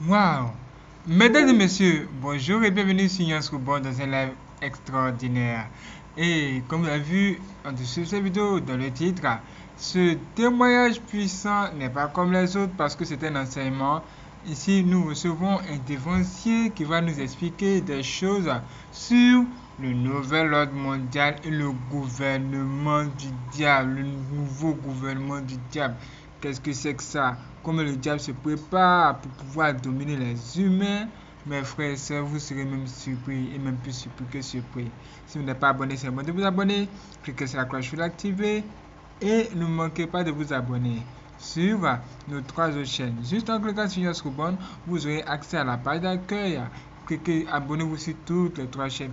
Waouh! Mesdames et messieurs, bonjour et bienvenue sur REBORN dans un live extraordinaire. Et comme vous l'avez vu en dessous de cette vidéo, dans le titre, ce témoignage puissant n'est pas comme les autres parce que c'est un enseignement. Ici, nous recevons un dévancier qui va nous expliquer des choses sur le nouvel ordre mondial et le gouvernement du diable, le nouveau gouvernement du diable. Qu'est-ce que c'est que ça? Comment le diable se prépare pour pouvoir dominer les humains? Mes frères et sœurs, vous serez même surpris et même plus surpris que surpris. Si vous n'êtes pas abonné, c'est le moment de vous abonner. Cliquez sur la cloche pour l'activer et ne manquez pas de vous abonner sur nos 3 autres chaînes. Juste en cliquant sur REBORN, vous aurez accès à la page d'accueil. Cliquez, abonnez-vous sur toutes les 3 chaînes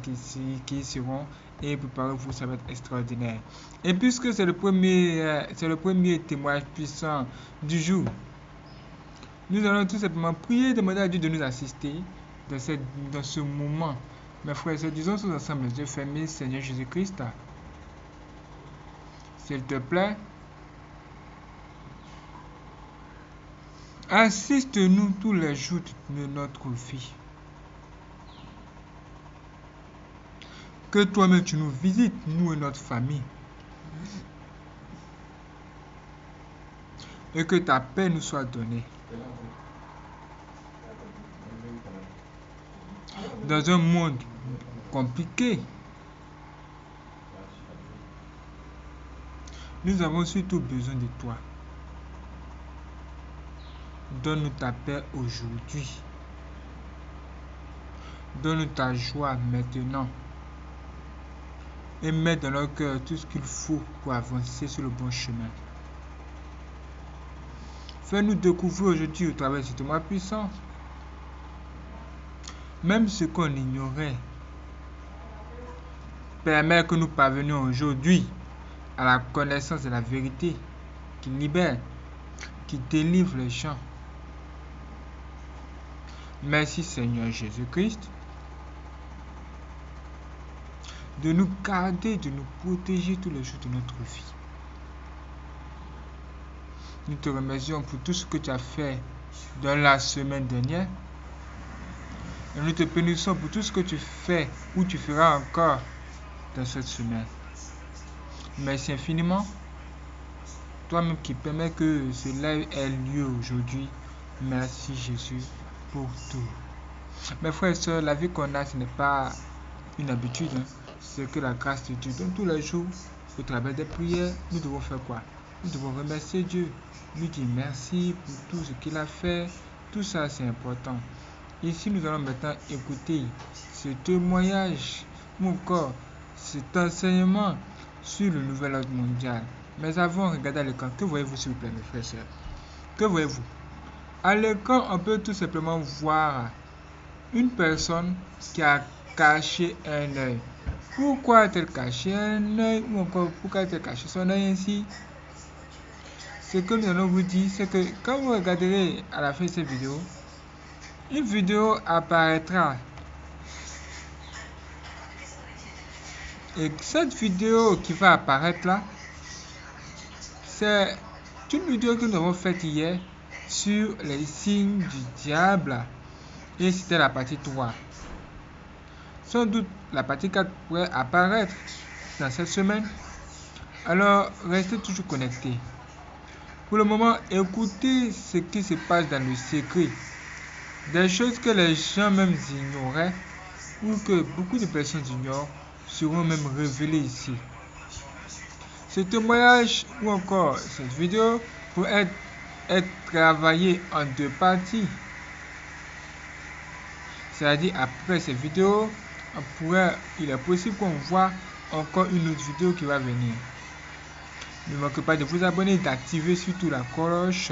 qui seront et préparez-vous, ça va être extraordinaire. Et puisque c'est le premier témoignage puissant du jour, nous allons tout simplement prier, demander à Dieu de nous assister dans ce moment. Mes frères et sœurs, disons tous ensemble les yeux fermés, Seigneur Jésus-Christ, s'il te plaît, assiste-nous tous les jours de notre vie. Que toi-même tu nous visites, nous et notre famille. Et que ta paix nous soit donnée. Dans un monde compliqué, nous avons surtout besoin de toi. Donne-nous ta paix aujourd'hui. Donne-nous ta joie maintenant. Et mets dans leur cœur tout ce qu'il faut pour avancer sur le bon chemin. Fais-nous découvrir aujourd'hui au travers de ce témoin puissant, même ce qu'on ignorait. Permets que nous parvenions aujourd'hui à la connaissance de la vérité qui libère, qui délivre les gens. Merci Seigneur Jésus-Christ de nous garder, de nous protéger tous les jours de notre vie. Nous te remercions pour tout ce que tu as fait dans la semaine dernière. Et nous te bénissons pour tout ce que tu fais ou tu feras encore dans cette semaine. Merci infiniment. Toi-même qui permets que ce live ait lieu aujourd'hui. Merci Jésus pour tout. Mes frères et sœurs, la vie qu'on a, ce n'est pas une habitude. C'est que la grâce de Dieu. Donc tous les jours, au travers des prières, nous devons faire quoi? Nous devons remercier Dieu. Lui dire merci pour tout ce qu'il a fait. Tout ça, c'est important. Ici, nous allons maintenant écouter ce témoignage ou encore cet enseignement sur le nouvel ordre mondial. Mais avant, regardez à l'écran. Que voyez-vous, s'il vous plaît, mes frères et sœurs? Que voyez-vous? À l'écran, on peut tout simplement voir une personne qui a caché un œil. Pourquoi a-t-elle caché un œil ou encore pourquoi a-t-elle caché son œil ainsi? Ce que nous allons vous dire, c'est que quand vous regarderez à la fin de cette vidéo, une vidéo apparaîtra. Et cette vidéo qui va apparaître là, c'est une vidéo que nous avons faite hier sur les signes du diable. Et c'était la partie 3. Sans doute, la partie 4 pourrait apparaître dans cette semaine. Alors, restez toujours connectés. Pour le moment, écoutez ce qui se passe dans le secret. Des choses que les gens même ignoraient ou que beaucoup de personnes ignorent seront même révélées ici. Ce témoignage ou encore cette vidéo pourrait être travaillé en 2 parties. C'est-à-dire, après cette vidéo, il est possible qu'on voit encore une autre vidéo qui va venir. Ne manquez pas de vous abonner, d'activer surtout la cloche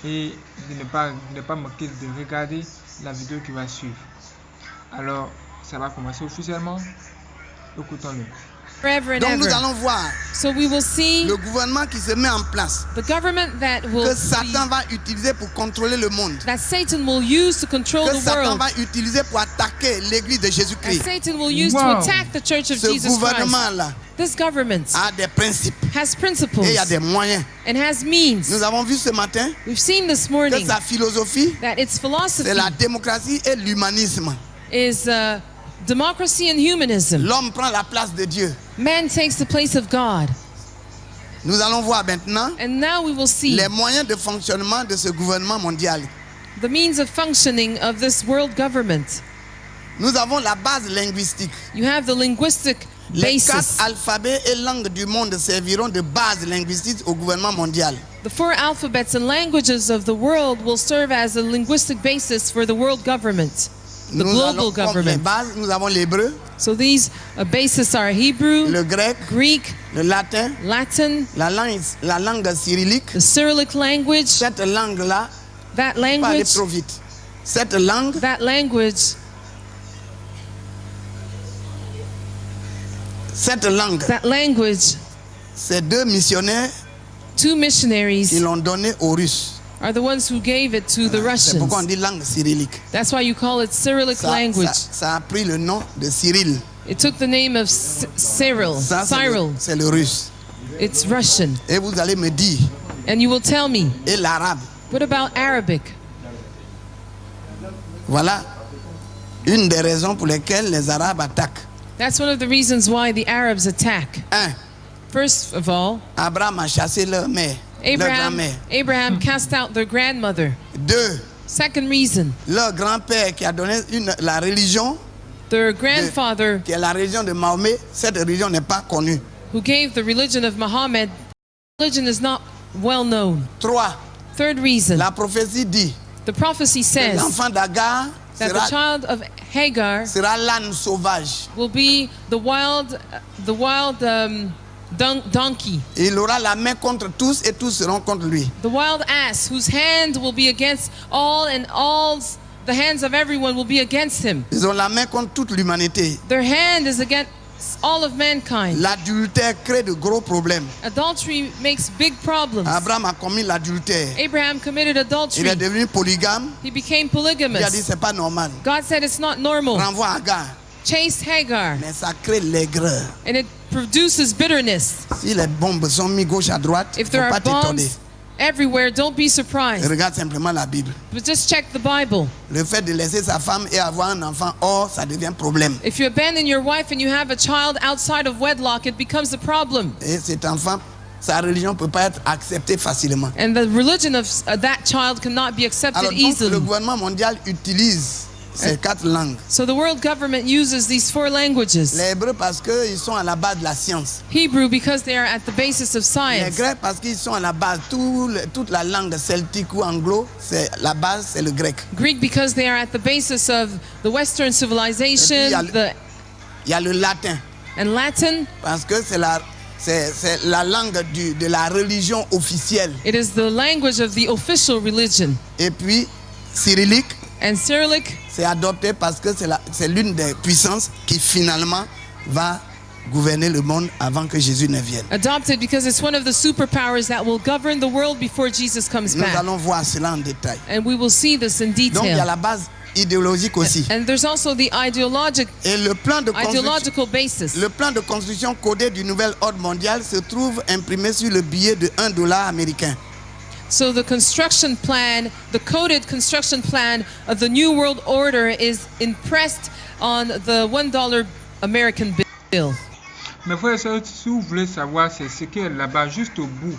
et de ne pas manquer de regarder la vidéo qui va suivre. Alors, ça va commencer officiellement. Écoutons-le. Donc nous allons voir le gouvernement qui se met en place, que Satan va utiliser pour contrôler le monde, that Satan will use to control que the Satan world, va utiliser pour attaquer attaquer l'église de that Jésus-Christ. Satan will use to Wow. attack the church of Ce Jesus Christ. gouvernement-là This government a des principes has et principles il y a des moyens. and has means. Nous avons vu ce matin We've seen this que morning sa philosophie, that its c'est philosophy la démocratie et l'humanisme. is democracy and humanism. L'homme prend la place de Dieu. Man takes the place of God. Nous allons voir maintenant And now we will see les moyens de fonctionnement de ce gouvernement mondial. the means of functioning of this world government. Nous avons la base linguistique. You have the linguistic Les 4 basis. alphabets et langues du monde serviront de base linguistique au gouvernement mondial. The 4 alphabets and languages of the world will serve as a linguistic basis for the world government, the Nous global allons comme les government. bases, nous avons l'hébreu, So these bases are Hebrew, le grec, Greek, le latin, Latin, la langue cyrillique. the Cyrillic language. Cette langue-là, That pas aller language, trop vite. Cette langue, that language, c'est 2 missionnaires 2 missionaries qui l'ont donné aux Russes. are the ones who gave it to the C'est pourquoi on Russians. dit langue cyrillique. That's why you call it Cyrillic language. Ça a pris le nom de Cyril. It took the name of Cyril. Ça, c'est le russe. It's Russian. Et vous allez me dire, And you will tell me, et l'arabe? what about Arabic? Voilà une des raisons pour lesquelles les Arabes attaquent. That's one of the reasons why the Arabs attack. 1. First of all, Abraham a chassé leur mère, leur grand-mère. Abraham cast out their grandmother. 2. Second reason, Leur grand-père qui a donné la religion, their grandfather qui est la religion de Mahomet, cette religion n'est pas connue. who gave the religion of Muhammad, religion is not well known. 3. Third reason, La prophétie dit the prophecy says l'enfant d'Agar that the child of Hagar sera l'âne sauvage. will be the wild donkey, Il aura la main contre tous et tous seront contre lui. the wild ass, whose hand will be against all, and the hands of everyone will be against him. Ils ont la main contre toute l'humanité. Their hand is against all of mankind. L'adultère crée de gros problèmes. Adultery makes big problems. Abraham a commis l'adultère. Abraham committed Il adultery. est devenu polygame. He became Il a dit polygamous. c'est pas normal. God said it's not normal. Renvoie Agar. Chase Hagar, Mais ça crée l'aigreur. and it produces bitterness. Si les bombes sont mises gauche à droite, If faut there pas are t'étonner. bombs everywhere, don't be surprised. Regarde simplement la Bible. But just check the Bible. Le fait de laisser sa femme et avoir un enfant hors, ça devient problème. If you abandon your wife and you have a child outside of wedlock, it becomes a problem. Et cet enfant, sa religion ne peut pas être acceptée facilement. And the religion of that child cannot be accepted Alors donc, le easily. gouvernement mondial utilise ces 4 langues. So the world government uses these 4 languages. Les Hébreux parce qu'ils sont à la base de la science. Hebrew because they are at the basis of Les science. Grecs parce qu'ils sont à la base. Toute la langue celtique ou anglo, la base c'est le grec. Greek because they are at the basis of the Western civilization, Il y a le latin and Latin. parce que c'est la langue de la religion officielle. It is the language of the official religion. Et puis cyrillique, And Cyrillic, c'est adopté parce que c'est l'une des puissances qui finalement va gouverner le monde avant que Jésus ne vienne. adopted because it's one of the superpowers that will govern the world before Jesus comes Nous back. allons voir cela en détail. And we will see this in Donc il y a detail. la base idéologique aussi. And there's also the Et le plan de construction, ideological basis. le plan de construction codé du nouvel ordre mondial se trouve imprimé sur le billet de $1 américain. So the construction plan, the coded construction plan of the New World Order is impressed on the $1 American bill. Mais frère et sœurs, si vous voulez savoir, c'est ce qui est là-bas, juste au bout.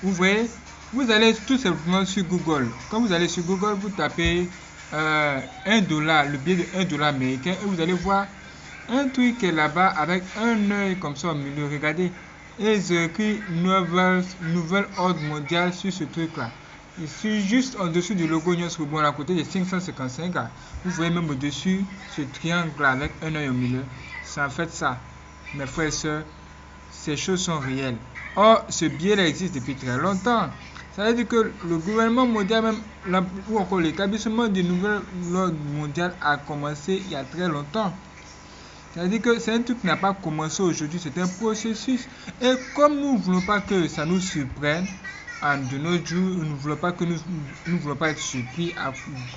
Vous voyez, vous allez tout simplement sur Google. Quand vous allez sur Google, vous tapez $1, le billet de $1 américain, et vous allez voir un truc qui est là-bas avec un œil comme ça au milieu. Regardez, et ils ont écrit nouvel ordre mondial sur ce truc-là. Ici, juste en dessous du logo Union REBORN, à côté des 555, vous voyez même au-dessus ce triangle avec un œil au milieu. C'est en fait ça. Mes frères et sœurs, ces choses sont réelles. Or, ce biais-là existe depuis très longtemps. Ça veut dire que le gouvernement mondial, même, ou encore l'établissement du nouvel ordre mondial a commencé il y a très longtemps. Ça veut dire que c'est un truc qui n'a pas commencé aujourd'hui, c'est un processus. Et comme nous ne voulons pas que ça nous surprenne, de nos jours, nous ne voulons pas que nous ne voulons pas être surpris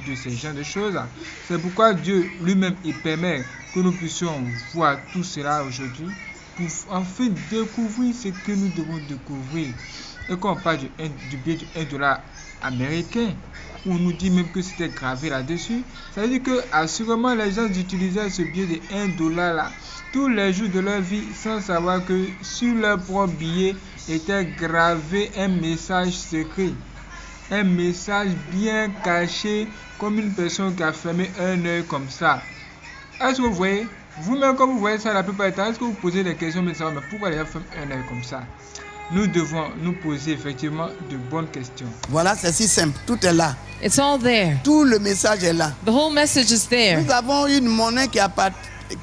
de ces genres de choses. C'est pourquoi Dieu lui-même il permet que nous puissions voir tout cela aujourd'hui pour enfin découvrir ce que nous devons découvrir. Et quand on parle du billet du $1 américain, on nous dit même que c'était gravé là-dessus, ça veut dire que assurément les gens utilisaient ce billet de $1 là tous les jours de leur vie sans savoir que sur leur propre billet était gravé un message secret, un message bien caché, comme une personne qui a fermé un œil comme ça. Est-ce que vous voyez, vous-même quand vous voyez ça la plupart du temps, est-ce que vous posez des questions mais savoir mais pourquoi les gens ferment un œil comme ça? Nous devons nous poser effectivement de bonnes questions. Voilà, c'est si simple, tout est là. It's all there. Tout le message est là. The whole message is there. Nous avons une monnaie qui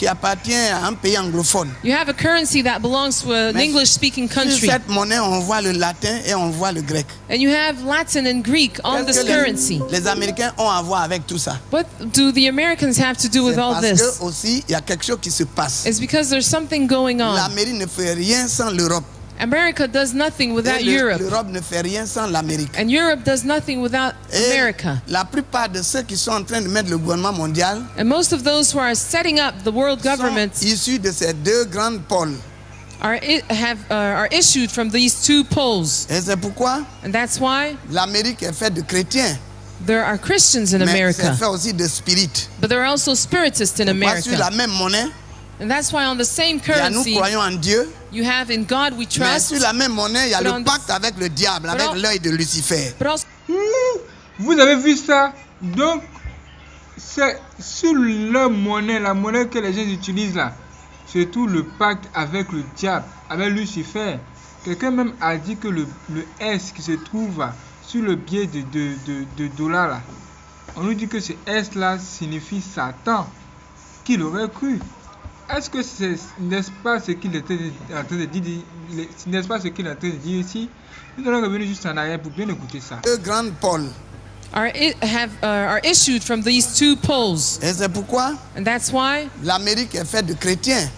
appartient à un pays anglophone. You have a currency that belongs to an English-speaking Sur country. cette monnaie, on voit le latin et on voit le grec. And you have Latin and Greek on this Qu'est-ce que currency. les Américains ont à voir avec tout ça. What do the Americans have to do with C'est all parce this? que aussi il y a quelque chose qui se passe. It's because there's something going on. L'Amérique ne fait rien sans l'Europe. America does nothing without Europe. L'Europe ne fait rien sans l'Amérique. And Europe does nothing without Et America. la plupart de ceux qui sont en train de mettre le gouvernement mondial And most of those who are setting up the world governments sont issus de ces deux grandes pôles. are issued from these two poles. Et c'est pourquoi And that's why l'Amérique est faite de chrétiens. there are Christians in Mais America. c'est fait aussi de spirit. But there are also spiritists in Pas sur la America. même monnaie, And that's why on the same il y a nous currency, croyons en Dieu. you have in God we Mais trust, sur la même monnaie, il y a But le on pacte avec le diable, But avec on- l'œil de Lucifer. but also Vous avez vu ça? Donc, c'est sur leur monnaie, la monnaie que les gens utilisent là, c'est tout le pacte avec le diable, avec Lucifer. Quelqu'un même a dit que le S qui se trouve sur le billet de dollars là, on nous dit que ce S là signifie Satan. Qui l'aurait cru? Est-ce que n'est-ce pas ce qu'il était en train de dire, n'est-ce pas ce qu'il est en train de dire ici? Nous allons revenir juste en arrière pour bien écouter ça. Deux grandes pôles. are issued from these two poles. Et c'est pourquoi And that's why l'Amérique est faite de chrétiens.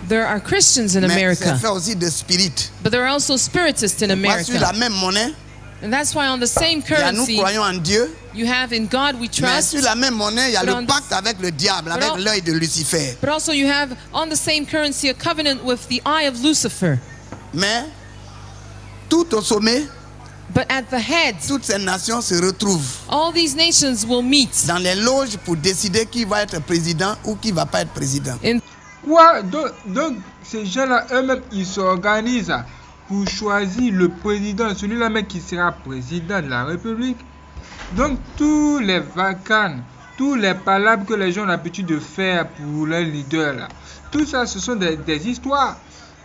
there are Christians in Mais America. c'est fait aussi de spirit. But there are also spiritists in Pas sur la America. même monnaie, And that's why on the same il y a nous currency, croyons en Dieu. you have in God we Mais trust, sur la même monnaie, il y a But le on- pacte avec le diable, But avec on- l'œil de Lucifer. but also you have on the same currency a covenant with the eye of Lucifer. Mais tout au sommet, But at the head, toutes ces nations se retrouvent all these nations will meet dans les loges pour décider qui va être président ou qui va pas être président. in Quoi? Donc ces gens-là eux-mêmes, ils s'organisent pour choisir le président, celui-là même qui sera président de la République. Donc tous les vacances, tous les palabres que les gens ont l'habitude de faire pour leur leader, là, tout ça, ce sont des histoires.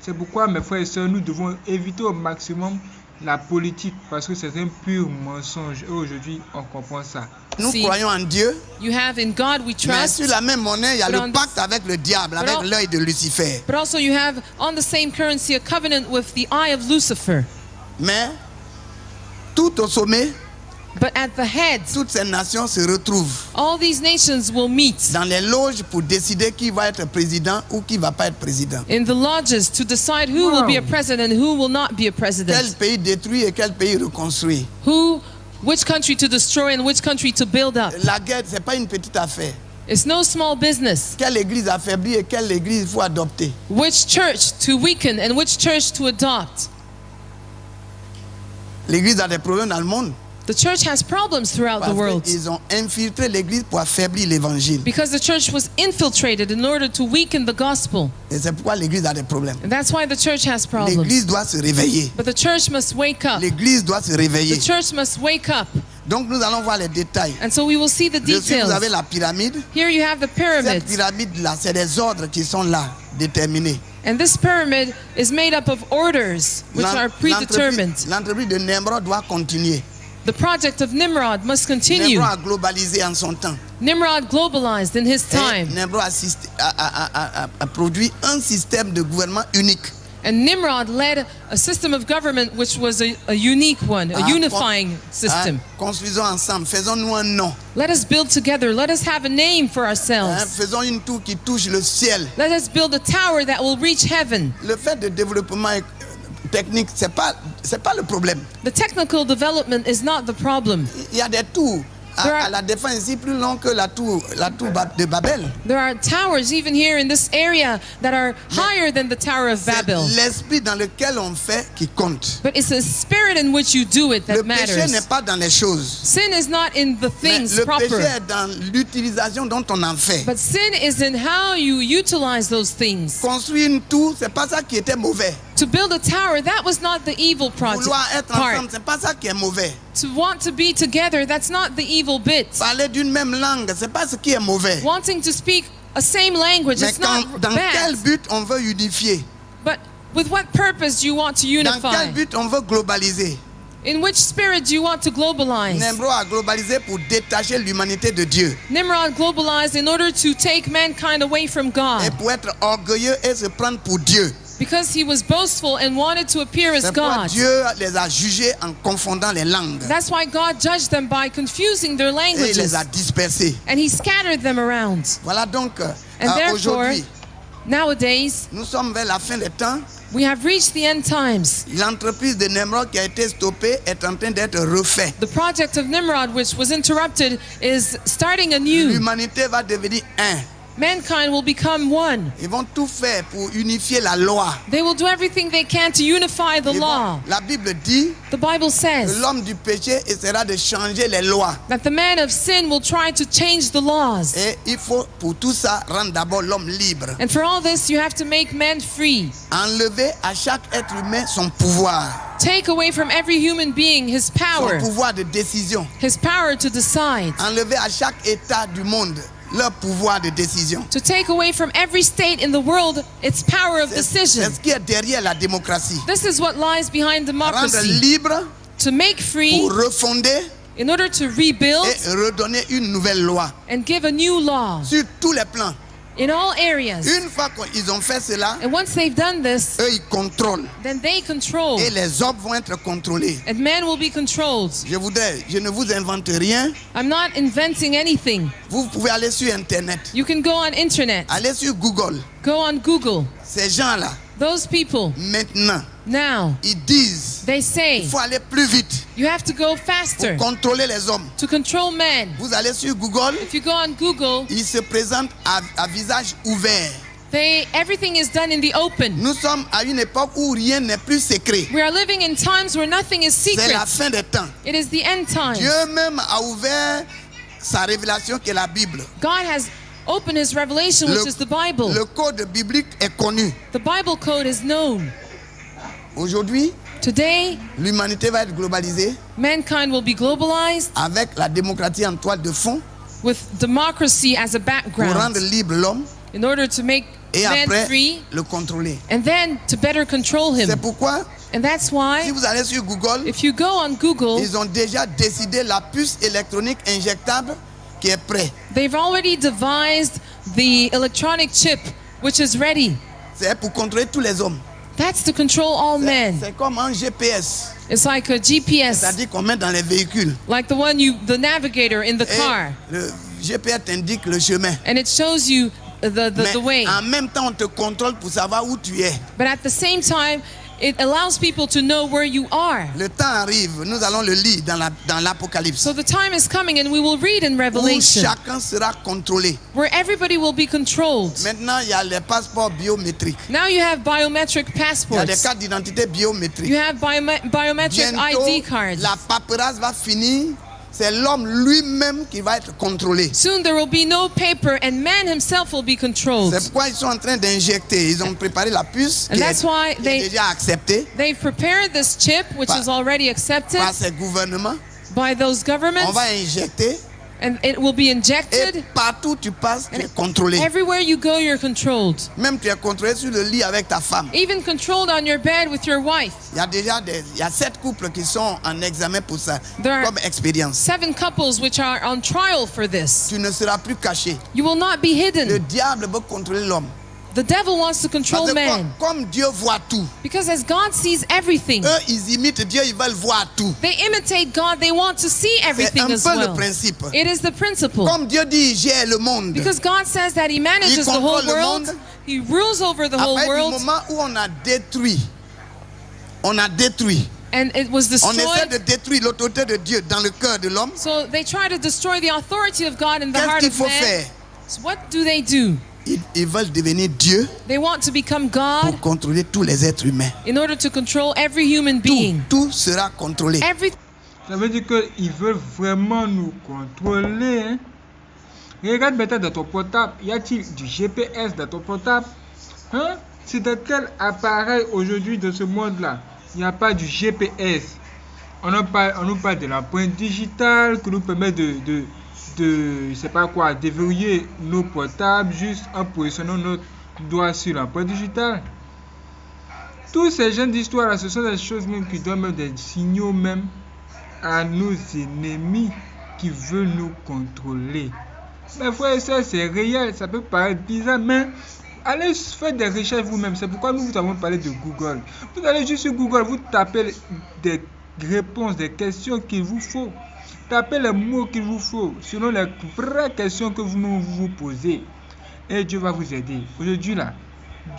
C'est pourquoi, mes frères et sœurs, nous devons éviter au maximum la politique parce que c'est un pur mensonge. Et aujourd'hui, on comprend ça. Nous See, croyons en Dieu, you have in God we mais trust, sur la même monnaie, il y a But le on- pacte avec le diable, But avec on- l'œil de Lucifer. but also you have on the same currency a covenant with the eye of Lucifer. Mais tout au sommet, But at the head, toutes ces nations se retrouvent all these nations will meet dans les loges pour décider qui va être président ou qui va pas être président. in the lodges to decide who will be a Wow. president and who will not be a Quel president. pays détruit et quel pays reconstruit. Which country to destroy and which country to build up. La guerre, c'est pas une petite affaire. It's no small business. Quelle église affaiblie et quelle église il faut adopter. Which church to weaken and which church to adopt. L'église a des problèmes dans le monde. The church has problems throughout the Parce world qu'ils ont infiltré l'église pour affaiblir l'évangile. because the church was infiltrated in order to weaken the gospel. Et c'est pourquoi l'église a des problèmes. And that's why the church has problems. L'église doit se réveiller. But the church must wake up. L'église doit se réveiller. The church must wake up. Donc nous allons voir les détails. And so we will see the Dessus, vous avez details. la pyramide. Here you have the Cette pyramids. pyramide-là, c'est des ordres qui sont là, déterminés. And this pyramid is made up of orders which are predetermined. L'entreprise de Nemrod doit continuer. The project of Nimrod must continue. Nemrod a globalisé en son temps. Nimrod globalized in his Et time. Nemrod a produit un système de gouvernement unique. And Nimrod led a system of government which was a unique one, a unifying system. Construisons ensemble, faisons-nous un nom. Let us build together. Let us have a name for ourselves. Faisons une tour qui touche le ciel. Let us build a tower that will reach heaven. Le fait de développement technique, c'est pas le problème. The technical development is not the problem. Il y a des tours à la défense ici plus long que la tour de Babel. There are towers even here in this area that are higher than the Tower of C'est Babel. l'esprit dans lequel on fait qui compte. But it's the spirit in which you do it Le that péché matters. n'est pas dans les choses. Sin is not in the Mais things le péché proper. est dans l'utilisation dont on en fait. But sin is in how you utilize those things. Construire une tour, c'est pas ça qui était mauvais. To build a tower, that was not the evil project Vouloir être ensemble, part. c'est pas ça qui est mauvais. To want to be together, that's not the evil bit. Parler d'une même langue, c'est pas ce qui est mauvais. Wanting to speak a same language, Mais it's not dans quel bad. but on veut unifier? But with what purpose do you want to Dans unify? quel but on veut globaliser? In which spirit do you want to globalize? Nimrod a globalisé pour détacher l'humanité de Dieu Nimrod globalized in order to take mankind away from et God pour être orgueilleux et se prendre pour Dieu. because he was boastful and wanted to appear as C'est pourquoi God. Dieu les a jugés en confondant les langues That's why God judged them by confusing their et il les languages, a dispersés. and he scattered them around. Voilà donc, And therefore, aujourd'hui, nowadays, nous sommes vers la fin des temps. we have reached the end times. L'entreprise de Nimrod qui a été stoppée est en train d'être refaite. The project of Nimrod, which was interrupted, is starting anew. L'humanité va devenir un. Mankind will become one. Ils vont tout faire pour unifier la loi. They will do everything they can to unify the law. La Bible dit The Bible que says l'homme du péché essaiera de changer les lois. that the man of sin will try to change the laws. Et il faut pour tout ça rendre d'abord l'homme libre. And for all this, you have to make man free. Enlever à chaque être humain son pouvoir. Take away from every human being his Son power, pouvoir de décision. his power to decide. Enlever à chaque État du monde leur pouvoir de décision. To take away from every state in the world its power of C'est decision. ce qui est derrière la démocratie. This is what lies behind Rendre democracy. libre To make free pour refonder in order to rebuild et redonner une nouvelle loi and give a new law sur tous les plans. in all areas. Une fois qu'ils ont fait cela, And once they've done this, eux ils contrôlent then they control, et les hommes vont être contrôlés. and man will be controlled. Je ne vous invente rien. I'm not inventing anything. Vous pouvez aller sur Internet, You can go on internet, aller sur Google. go on Google. Ces gens-là, Those people maintenant, now, ils disent they say il faut aller plus vite you have to go pour faster contrôler les hommes. to control man. Vous allez sur Google, If you go on Google, ils se présentent à visage ouvert. everything is done in the open. Nous sommes à une époque où rien n'est plus secret. We are living in times where nothing is C'est la secret. fin des temps. It is the end times. Dieu même a ouvert sa révélation qui est la Bible. God has opened his revelation, which is the Bible. Le code biblique est connu. The Bible code is known. Aujourd'hui, Today, l'humanité va être globalisée mankind will be globalized avec la démocratie en toile de fond with democracy as a pour background rendre libre l'homme in order to make et man après free le contrôler. and then to better control C'est him. pourquoi, And that's si why, vous allez sur Google, if you go on Google, ils ont déjà décidé la puce électronique injectable qui est prête. they've already devised the electronic chip which is ready. C'est pour contrôler tous les hommes. That's to control all men. C'est comme un GPS, It's like a GPS, c'est-à-dire qu'on met dans les véhicules. like the the navigator in the Et car, le GPS t'indique le chemin. and it shows you the Mais way. en même temps, on te contrôle pour savoir où tu es. But at the same time, it allows people to know where you are. Le temps arrive, nous allons le lire dans l'Apocalypse, So the time is coming, and we will read in où Revelation, chacun sera contrôlé. where everybody will be controlled. Maintenant, il y a les passeports biométriques. Now you have biometric Il y a des passports. cartes d'identité biométriques. You have biometric Bientôt, ID cards. la paperasse va finir. C'est l'homme lui-même qui va être contrôlé. Soon there will be no paper, and man himself will be controlled. C'est pourquoi ils sont en train d'injecter. Ils ont préparé la puce And qui that's why est déjà acceptée They've prepared this chip, which is already accepted par ces gouvernements. by those On governments, va injecter and it will be et injected. partout où tu passes, tu es contrôlé. Everywhere you go, you're controlled. Même tu es contrôlé sur le lit avec ta femme. Even controlled on your bed with your wife. Il y a déjà il y a 7 couples qui sont en examen pour ça, There are comme expérience. 7 couples which are on trial for this. Tu ne seras plus caché. You will not be Le hidden. diable veut contrôler l'homme. The devil wants to control Parce que man. comme Dieu voit tout, Because as God sees everything, eux ils imitent Dieu, ils veulent voir tout. they imitate God. They want to see C'est everything un as peu le well. principe. It is the principle. Comme Dieu dit, il gère le monde. Because God says that He manages the whole contrôle le world. monde. He rules over the À whole partir du world. moment où on a détruit, on a détruit. And it was On essaie destroyed. de détruire l'autorité de Dieu dans le cœur de l'homme. So they try to destroy the authority of God in the Qu'est-ce heart qu'il of faut man. faire? So what do? Ils veulent devenir Dieu They want to become God pour contrôler tous les êtres humains. in order to control every human being. Tout sera contrôlé. Ça veut dire qu'ils veulent vraiment nous contrôler. Hein? Regarde maintenant dans ton portable. Y a-t-il du GPS dans ton portable? Hein? C'est dans quel appareil aujourd'hui dans ce monde-là? Il n'y a pas du GPS. On nous parle de l'empreinte digitale qui nous permet de je sais pas quoi, déverrouiller nos portables juste en positionnant notre doigt sur l'empreinte digitale. Tous ces genres d'histoires-là, ce sont des choses même qui donnent même des signaux même à nos ennemis qui veulent nous contrôler. Mais frères et sœurs, c'est réel, ça peut paraître bizarre, mais allez faire des recherches vous-même. C'est pourquoi nous avons parlé de Google. Vous allez juste sur Google, vous tapez des réponses, des questions qu'il vous faut. Tapez les mots qu'il vous faut, selon les vraies questions que vous posez. Et Dieu va vous aider. Aujourd'hui là,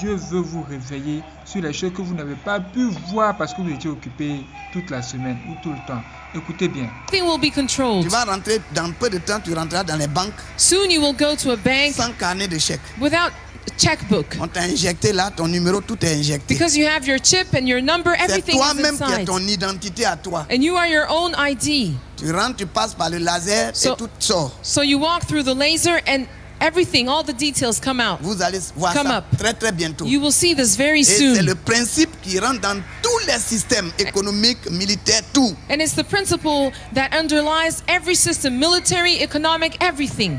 Dieu veut vous réveiller sur les choses que vous n'avez pas pu voir parce que vous étiez occupé toute la semaine ou tout le temps. Écoutez bien. Everything will be controlled. Tu vas rentrer dans peu de temps, tu rentreras dans les banques Soon you will go to a bank sans carnet de chèque. without a checkbook. On t'a injecté là, ton numéro, tout est injecté. Because you have your chip and your number, C'est everything is toi-même qui as inside. ton identité à toi. And you are your own ID. Tu rentres, tu passes par le laser So- et tout sort. So you walk through the laser and everything, all the details come out. Vous allez voir Come ça up. très très bientôt. You will see this very Et c'est soon. le principe qui rentre dans tous les systèmes économiques, militaires, tout. And it's the principle that underlies every system, military, economic, everything.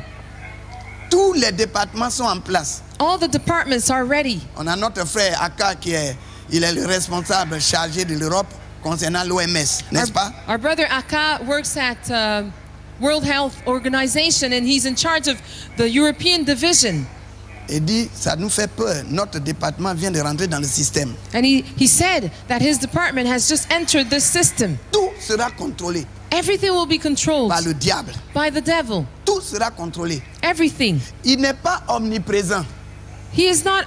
Tous les départements sont en place. All the departments are ready. On a notre frère Aka il est le responsable chargé de l'Europe concernant l'OMS, n'est-ce pas? Our brother Aka works at World Health Organization and he's in charge of the European division. Il dit, ça nous fait peur. Notre département vient de rentrer dans le système. And he said that his department has just entered this system. Tout sera contrôlé Everything will be controlled par le diable. by the devil. Tout sera contrôlé. Everything. Il n'est pas omniprésent. He is not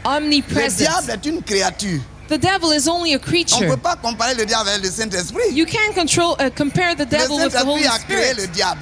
Le omnipresent. diable est une créature. The devil is only a On ne peut creature. pas comparer le diable avec le Saint-Esprit. You can't compare the Le devil with the Holy Saint-Esprit a créé le Spirit. diable.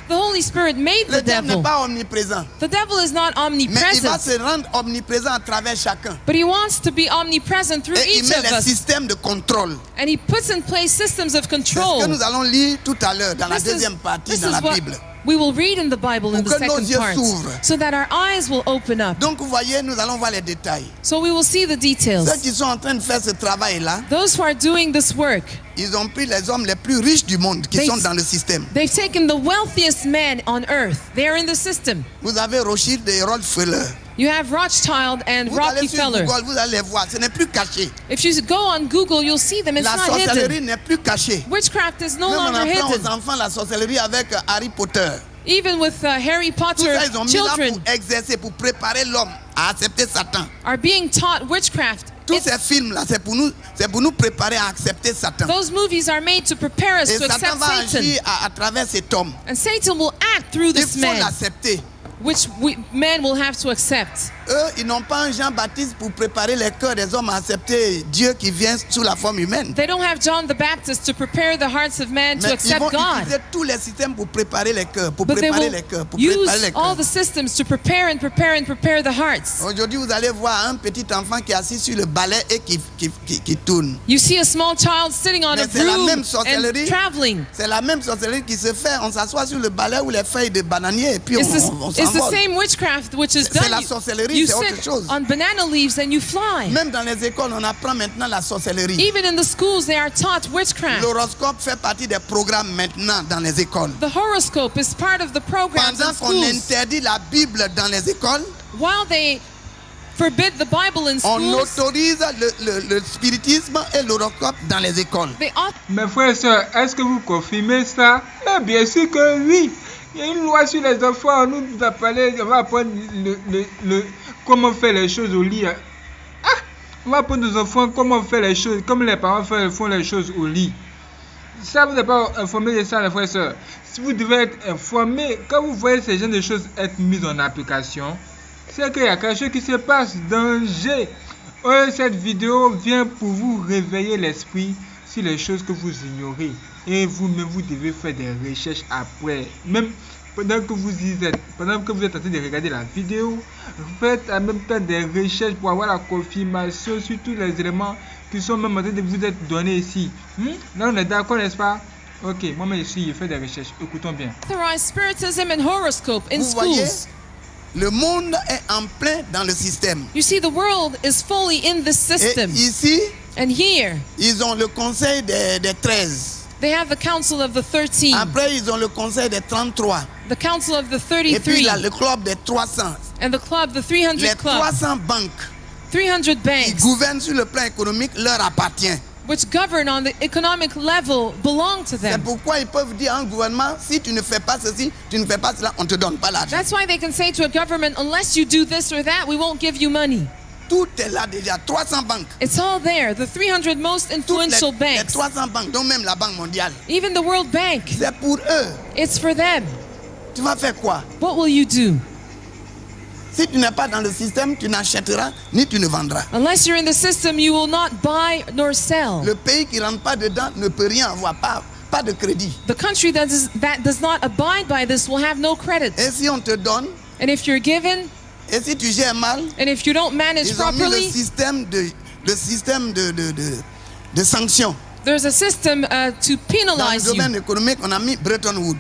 The Holy Spirit made Le the diable n'est devil. pas omniprésent. The devil is not Mais il va omnipresent, se rendre omniprésent à travers chacun. but he wants to be omnipresent through Et il each met of les us. systèmes de contrôle. And he puts in place systems of C'est ce control. que nous allons lire tout à l'heure dans la This is- deuxième partie this dans is la what Bible. we will read in the Bible in Pour the que nos second yeux part, s'ouvrent. so that our eyes will open up. Donc vous voyez, nous allons voir les détails. So we will see the details. Ceux qui sont en train de faire ce travail-là, Those who are doing this work, ils ont pris les hommes les plus riches du monde qui They- sont dans le système. they've taken the wealthiest men on earth. They are in the system. Vous avez Rothschild et Rockefeller. You have Rothschild and Vous allez sur Rockefeller. Google, vous allez les voir. Ce n'est plus caché. If you go on Google, you'll see them. It's La not hidden. sorcellerie n'est plus cachée. Witchcraft is no Même on longer apprend aux hidden. enfants la sorcellerie avec Harry Potter. Even with Harry Tout Potter, ça, ils ont mis là children pour exercer, pour préparer l'homme à accepter Satan. are being taught witchcraft. Tous It's- ces films-là, c'est pour nous préparer à accepter Satan. Those movies are made to prepare us Et to Satan accept va Satan. agir à travers cet homme. And Satan will act through Il this faut man, l'accepter. which men will have to accept. Eux, ils n'ont pas un Jean-Baptiste pour préparer les cœurs des hommes à accepter Dieu qui vient sous la forme humaine. They don't have John the Baptist to prepare the hearts of men to Mais ils accept vont God. utiliser tous les systèmes pour préparer les cœurs, pour But they préparer will les cœurs, pour use préparer les all cœurs. the systems to prepare and prepare and prepare the hearts. Aujourd'hui, vous allez voir un petit enfant qui est assis sur le balai et qui tourne. You see a small child sitting on Mais a c'est la broom même and sorcellerie. traveling. C'est la même sorcellerie qui se fait. On s'assoit sur le balai ou les feuilles de bananier et puis on It's the s'envole. same witchcraft which is C'est done. la sorcellerie, You c'est autre sit chose. on banana leaves and you fly. Même dans les écoles, on apprend maintenant la sorcellerie. Even in the schools, they are taught witchcraft. L'horoscope fait partie des programmes maintenant dans les écoles. The horoscope is part of the programs Pendant in qu'on schools. interdit la Bible dans les écoles, While they forbid the Bible in on schools, autorise le spiritisme et l'horoscope dans les écoles. they ought Mes frères et sœurs, est-ce que vous confirmez ça? Eh bien sûr que oui. Il y a une loi sur les enfants. On nous a parlé, on va apprendre comment faire les choses au lit. On va apprendre aux enfants comment faire les choses, comme les parents font les choses au lit. Ça, vous n'êtes pas informé de ça, les frères et sœurs. Si vous devez être informé, quand vous voyez ces genres de choses être mises en application, c'est qu'il y a quelque chose qui se passe, danger. Cette vidéo vient pour vous réveiller l'esprit sur les choses que vous ignorez. Et vous-même, vous devez faire des recherches après. Même pendant que vous êtes en train de regarder la vidéo, faites en même temps des recherches pour avoir la confirmation sur tous les éléments qui sont même en train de vous être donnés ici. Là, on est d'accord, n'est-ce pas? Ok, moi-même ici, je fais des recherches. Écoutons bien. Spiritism and horoscope in Vous voyez, schools. le monde est en plein dans le système. You see, the world is fully in this system. Et ici, And here, ils ont le conseil des 13. they have the council of the 13, Après, ils ont le conseil des 33. the council of the Et puis, 33, il y a le club des 300. and the club, the 300 Les club. 300 banques 300 qui banks, gouvernent sur le plan économique leur appartient. which govern on the economic level, belong to C'est them. pourquoi ils peuvent dire à un gouvernement, si tu ne fais pas ceci, tu ne fais pas cela, on ne te donne pas l'argent. That's why they can say to a government, unless you do this or that, we won't give you money. Tout est là déjà, 300 banques. It's all there. The 300 most Toutes influential les banks, 300 banques, dont même la Banque mondiale. even the World Bank, C'est pour eux. it's for them. Tu vas faire quoi? What will you do? Si tu n'es pas dans le système, tu n'achèteras ni tu ne vendras. Unless you're in the system, you will not buy nor sell. Le pays qui ne rentre pas dedans ne peut rien avoir, pas de crédit. The country that does not abide by this will have no credit. Et si on te donne, And if you're given, et si tu gères mal, and if you don't manage ils ont mis le properly, système de sanctions. there's a system to Dans le penalize you. domaine économique, on a mis Bretton Woods.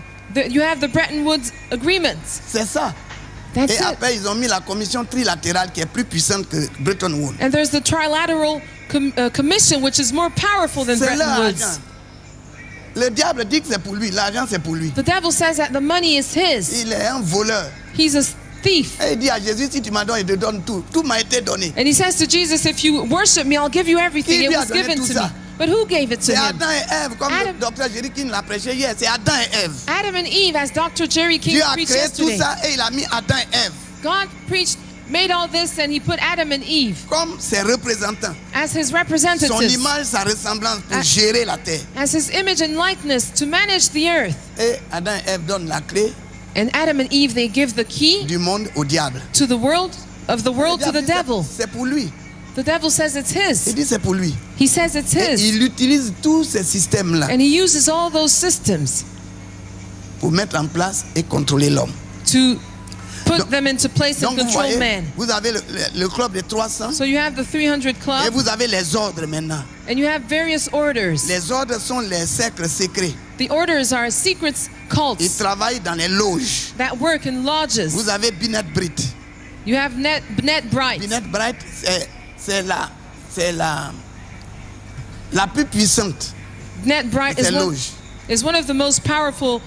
You have the Bretton Woods agreements. C'est ça. That's Et it. après, ils ont mis la commission trilatérale qui est plus puissante que Bretton Woods. And there's the trilateral commission, which is more powerful than C'est leur Bretton Woods. argent. Le diable dit que c'est pour lui, l'argent c'est pour lui. The devil says that the money is his. Il est un voleur. He's a thief. Et il dit à Jésus, si tu m'as donné, il te donne tout. Tout m'a été donné. And he says to Jesus, if you worship me, I'll give you everything. Qui It lui a was donné given tout to ça? me. But who gave it to C'est him? Adam et Ève, comme Adam. le docteur Jérikin l'a prêché hier. C'est Adam et Ève. Adam and Eve, as Dr. Jerry King Dieu a preached créé tout yesterday. ça et il a mis Adam et Ève God made all this, and he put Adam and Eve comme ses représentants. as his Son representatives, image, sa ressemblance pour Ah. gérer la terre. as his image and likeness to manage the earth. Et Adam et Ève donnent la clé And Adam and Eve, they give the key du monde au diable. to the world, of the world to Le the diable dit, devil. c'est pour lui. The devil says it's Il his. dit c'est pour lui. He says it's Et his. il utilise tous ces systèmes-là And he uses all those systems pour mettre en place et contrôler l'homme. to put them into place and Donc vous control voyez, man. vous avez le club des 300 So you have the 300 et club, vous avez les ordres maintenant. and you have various orders. Les ordres sont les cercles secrets. The orders are secrets Ils cults travaillent dans les loges. that work in lodges. Vous avez Binet Brit. You have Net Bright. Binet Bright, c'est la plus puissante Net Bright de ces loges. is one of the most powerful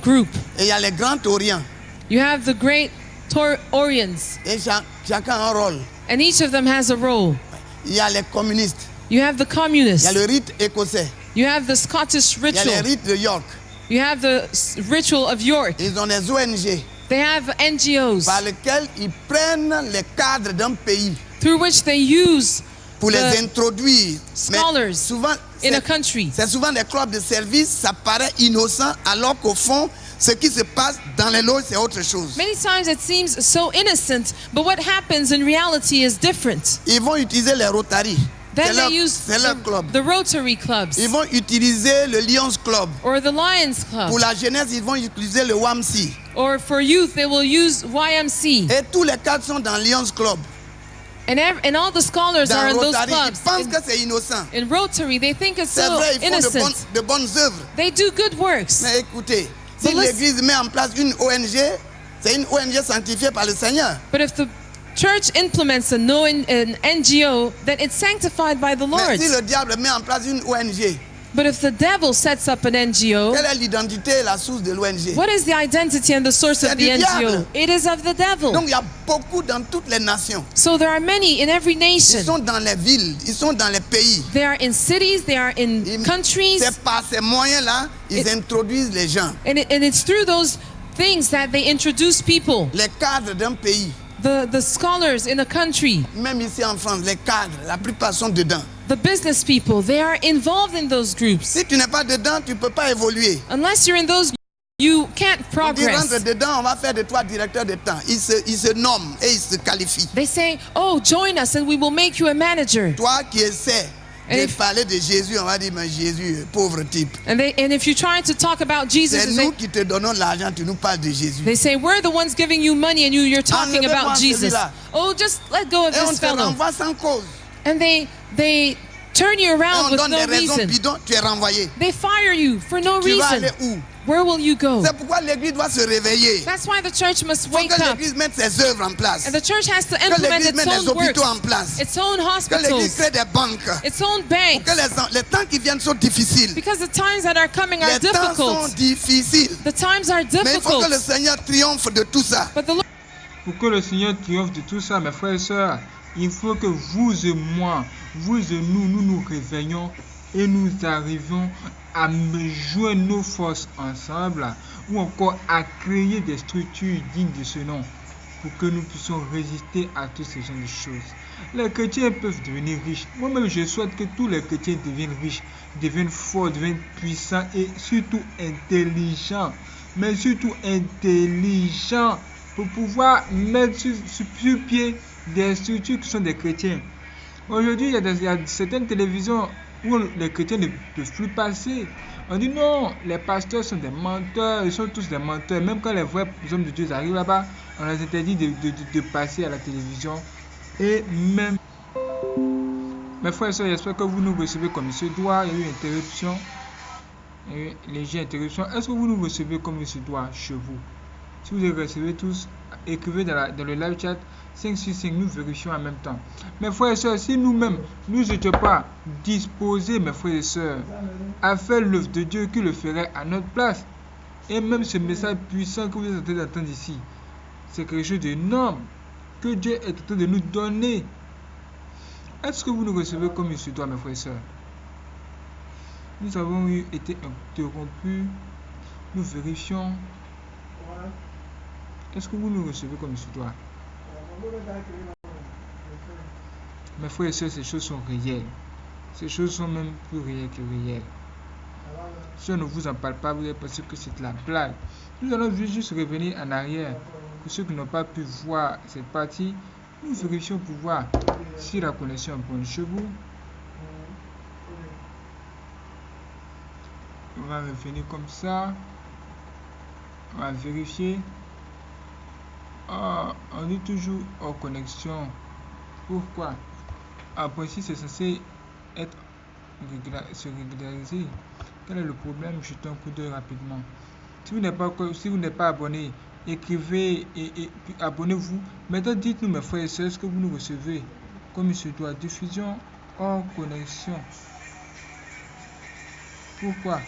group. Et il y a les Grands Orients. You have the great Orients, Et chacun a un rôle. and each of them has a role. Il y a les communistes. You have the Il y a communists. le rite écossais. You have the Scottish Il y a les ritual. rites de York. You have the ritual of York. Ils ont les ONG They have NGOs par lesquelles ils prennent les cadres d'un pays through which they use pour les the introduire. Mais scholars souvent, in a country. c'est souvent des clubs de service, ça paraît innocent, alors qu'au fond, ce qui se passe dans les loges, c'est autre chose. Many times it seems so innocent, but what happens in reality is different. Ils vont utiliser les Rotary. Then C'est they use leur club. the Rotary clubs Ils vont utiliser le Lions Club. or the Lions Club. Pour la jeunesse, ils vont utiliser le WAMC. Or for youth, they will use YMC. Et tous les cadres sont dans Lions Club. And all the scholars are Dans in those Rotary, ils clubs. pensent que c'est innocent. In Rotary, they think it's C'est so vrai, ils font innocent. de bonnes œuvres. They do good works. Mais écoutez, si But l'Église met en place une ONG, c'est une ONG sanctifiée par le Seigneur. But if the church implements an NGO, then it's sanctified by the Lord. Mais si le diable met en place une ONG, But if the devil sets up an NGO, quelle est l'identité et la source de l'ONG? what is the identity and the source of C'est the du NGO? diable. It is of the devil. Donc il y a beaucoup dans toutes les nations. So there are many in every Ils nation. sont dans les villes, ils sont dans les pays. They are in cities, they are in countries, C'est par ces moyens-là, ils introduisent les gens. and it's through those things that they introduce people. Les cadres d'un pays, The scholars in a country, même ici en France, les cadres, la plupart sont dedans. the business people, they are involved in those groups. Si tu n'es pas dedans, tu ne peux pas évoluer. Unless you're in those you can't On dit rentre progress. dedans, on va faire de toi directeur de temps. Il se nomme et il se qualifie. They say, oh, join us and we will make you a manager. Toi qui essaies And de if- parler de Jésus, on va dire, mais Jésus, pauvre type. And if you try to talk about Jesus, C'est nous qui te donnons l'argent, tu nous parles de Jésus. they say, we're the ones giving you money and you're talking Enlevez-moi about Jesus. celui-là. Oh, just let go of Et on this te fellow. renvoie sans cause. And they turn you Et around on with donne no des raisons reason. bidons, tu es renvoyé. They fire you for no Tu vas reason. aller où? Where will you go? C'est pourquoi l'église doit se réveiller. That's why the church must Il faut wake que up. l'église mette ses œuvres en place. And the church has to Que implement l'église its mette les own works, hôpitaux en place. its own Que l'église hospitals, crée des banques. its own Pour banks. que les temps qui viennent sont difficiles. Because the times that are coming are Les temps sont difficult. difficiles. The times are Mais il faut que le difficult. Seigneur triomphe de tout ça. But the Lord Pour que le Seigneur triomphe de tout ça, mes frères et sœurs, il faut que vous et moi, vous et nous nous réveillons et nous arrivions à joindre nos forces ensemble ou encore à créer des structures dignes de ce nom pour que nous puissions résister à tous ces genres de choses. Les chrétiens peuvent devenir riches. Moi-même, je souhaite que tous les chrétiens deviennent riches, deviennent forts, deviennent puissants et surtout intelligents. Mais surtout intelligents pour pouvoir mettre sur pied des structures qui sont des chrétiens. Aujourd'hui, il y a certaines télévisions où les chrétiens ne peuvent plus passer. On dit non, les pasteurs sont des menteurs, ils sont tous des menteurs. Même quand les vrais hommes de Dieu arrivent là-bas, on les interdit de passer à la télévision. Et même, mes frères et sœurs, j'espère que vous nous recevez comme il se doit. Il y a eu interruption, légère interruption. Est-ce que vous nous recevez comme il se doit chez vous? Si vous les recevez tous, écrivez dans le live chat 565, nous vérifions en même temps. Mes frères et sœurs, si nous-mêmes, nous n'étions pas disposés, mes frères et sœurs, à faire l'œuvre de Dieu qui le ferait à notre place, et même ce message puissant que vous êtes en train d'entendre ici, c'est quelque chose d'énorme que Dieu est en train de nous donner. Est-ce que vous nous recevez comme il se doit, mes frères et sœurs? Nous avons été interrompus, nous vérifions. Est-ce que vous nous recevez comme il se doit? Mes frères et sœurs, ces choses sont réelles. Ces choses sont même plus réelles que réelles. Si on ne vous en parle pas, vous allez penser que c'est de la blague. Nous allons juste revenir en arrière. Pour ceux qui n'ont pas pu voir cette partie, nous vérifions pour voir si la connexion est bonne chez vous. On va revenir comme ça. On va vérifier. On dit toujours hors connexion. Pourquoi? Voici, c'est censé être se régulariser. Quel est le problème? Jetez un coup d'œil rapidement. Si vous n'êtes pas abonné, écrivez et puis abonnez-vous. Maintenant, dites-nous, mes frères et sœurs, est-ce que vous nous recevez comme il se doit? Diffusion hors connexion. Pourquoi?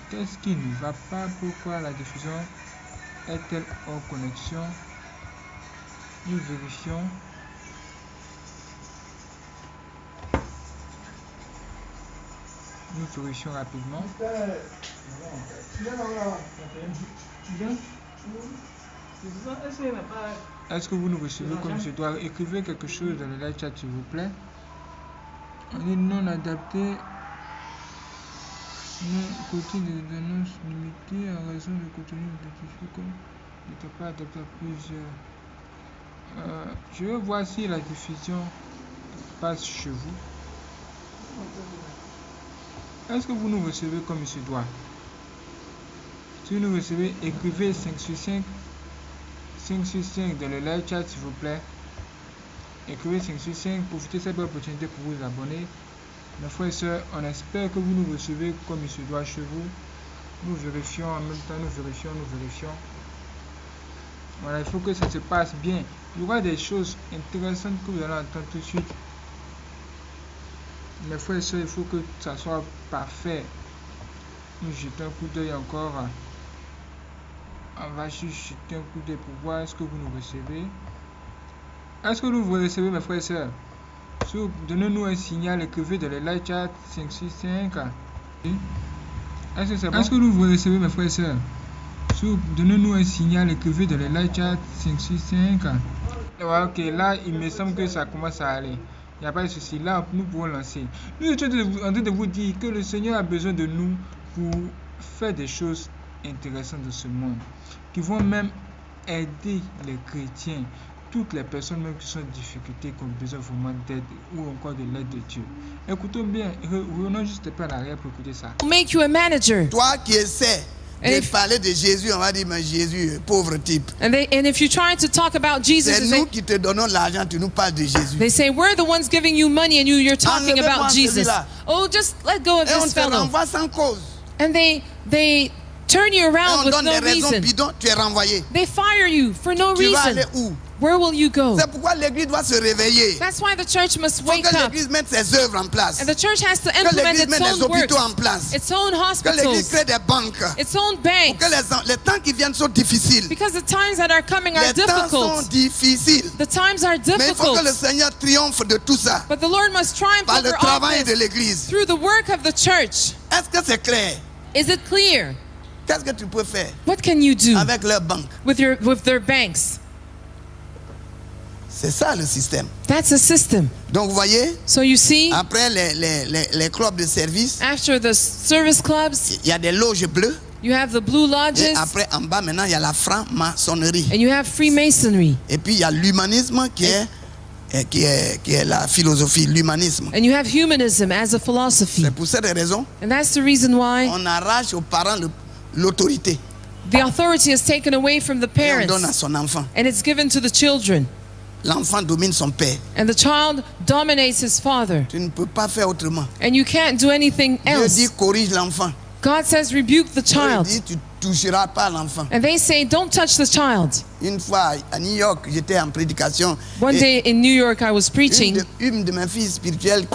Qu'est-ce qui ne va pas? Pourquoi la diffusion est-elle hors connexion? Nous vérifions. Nous vérifions rapidement. Est-ce que vous nous recevez comme je dois? Écrivez quelque chose dans le live chat, s'il vous plaît. On est non adapté. Côté des annonces limitées en raison du contenu identifié comme n'était pas adapté à plusieurs. Je vais voir si la diffusion passe chez vous. Est-ce que vous nous recevez comme il se doit? Si vous nous recevez, écrivez 565 dans le live chat, s'il vous plaît. Écrivez 565, profitez de cette belle opportunité pour vous abonner. Mes frères et sœurs, on espère que vous nous recevez comme il se doit chez vous. Nous vérifions en même temps, nous vérifions. Voilà, il faut que ça se passe bien. Il y aura des choses intéressantes que vous allez entendre tout de suite. Mes frères et sœurs, il faut que ça soit parfait. Nous jetons un coup d'œil encore. On va juste jeter un coup d'œil pour voir est-ce que vous nous recevez. Est-ce que vous recevez, mes frères et sœurs? Donnez-nous un signal, écrivez dans le live chat 565. Est-ce que c'est bon? Est-ce que vous recevez, mes frères et sœurs? Donnez-nous un signal, écrivez dans le live chat 565. Ok, là, il me semble que ça commence à aller. Il n'y a pas de souci. Là, nous pouvons lancer. Nous étions en train de vous dire que le Seigneur a besoin de nous pour faire des choses intéressantes de ce monde, qui vont même aider les chrétiens, toutes les personnes même qui sont en difficulté, qui ont besoin vraiment d'aide ou encore de l'aide de Dieu. Écoutons bien, revenons juste pas en arrière pour écouter ça. Make you a manager. Toi qui essaies de parler de Jésus, on va dire, mais Jésus, pauvre type. And if you try to talk about Jesus, C'est nous qui te donnons l'argent, tu nous parles de Jésus. they say we're the ones giving you money and you're talking Enlevez-moi about Jesus. celui-là. Oh, just let go of Et on this te fellow. renvoie sans cause. And they turn you Et around on with donne no des raisons reason. bidons, tu es renvoyé. They fire you for no Tu vas reason. aller où? Where will you go? C'est pourquoi l'église doit se réveiller. That's why the church must Il faut wake que up. l'église mette ses œuvres en place. And the church has to Que implement l'église its mette les own works, hôpitaux en place. its own Que l'église hospitals, crée des banques. its own Pour banks. que les temps qui viennent sont difficiles. Because the times that are coming are Les temps sont difficult. difficiles. The times are Mais il faut que le difficult. Seigneur triomphe de tout ça. But the Lord must triumph Par le over all travail de this l'église. through the work of the church. Est-ce que c'est clair? Is it clear? Qu'est-ce que tu peux faire What can you do avec leur banque? with their banks? C'est ça le système. That's a system. Donc vous voyez, So you see, après les clubs de service, after the service clubs, il y a des loges bleues. you have the blue Et lodges après, en bas, maintenant, il y a la franc-maçonnerie. and you have Freemasonry. Et puis, il y a l'humanisme qui est la philosophie, l'humanisme. And you have humanism as a philosophy. C'est pour cette raison, And that's the reason why on arrache aux parents l'autorité. the authority is taken away from the Et on donne à parents son enfant. and it's given to the children. L'enfant domine son père. And the child dominates his father. Tu ne peux pas faire autrement. And you can't do anything Dieu dit, else. corrige l'enfant. God says, rebuke the Dieu child. dit, tu toucheras pas l'enfant. And they say, don't touch the child. Une fois à New York, j'étais en prédication. One et day in New York, I was preaching. Une de mes filles spirituelles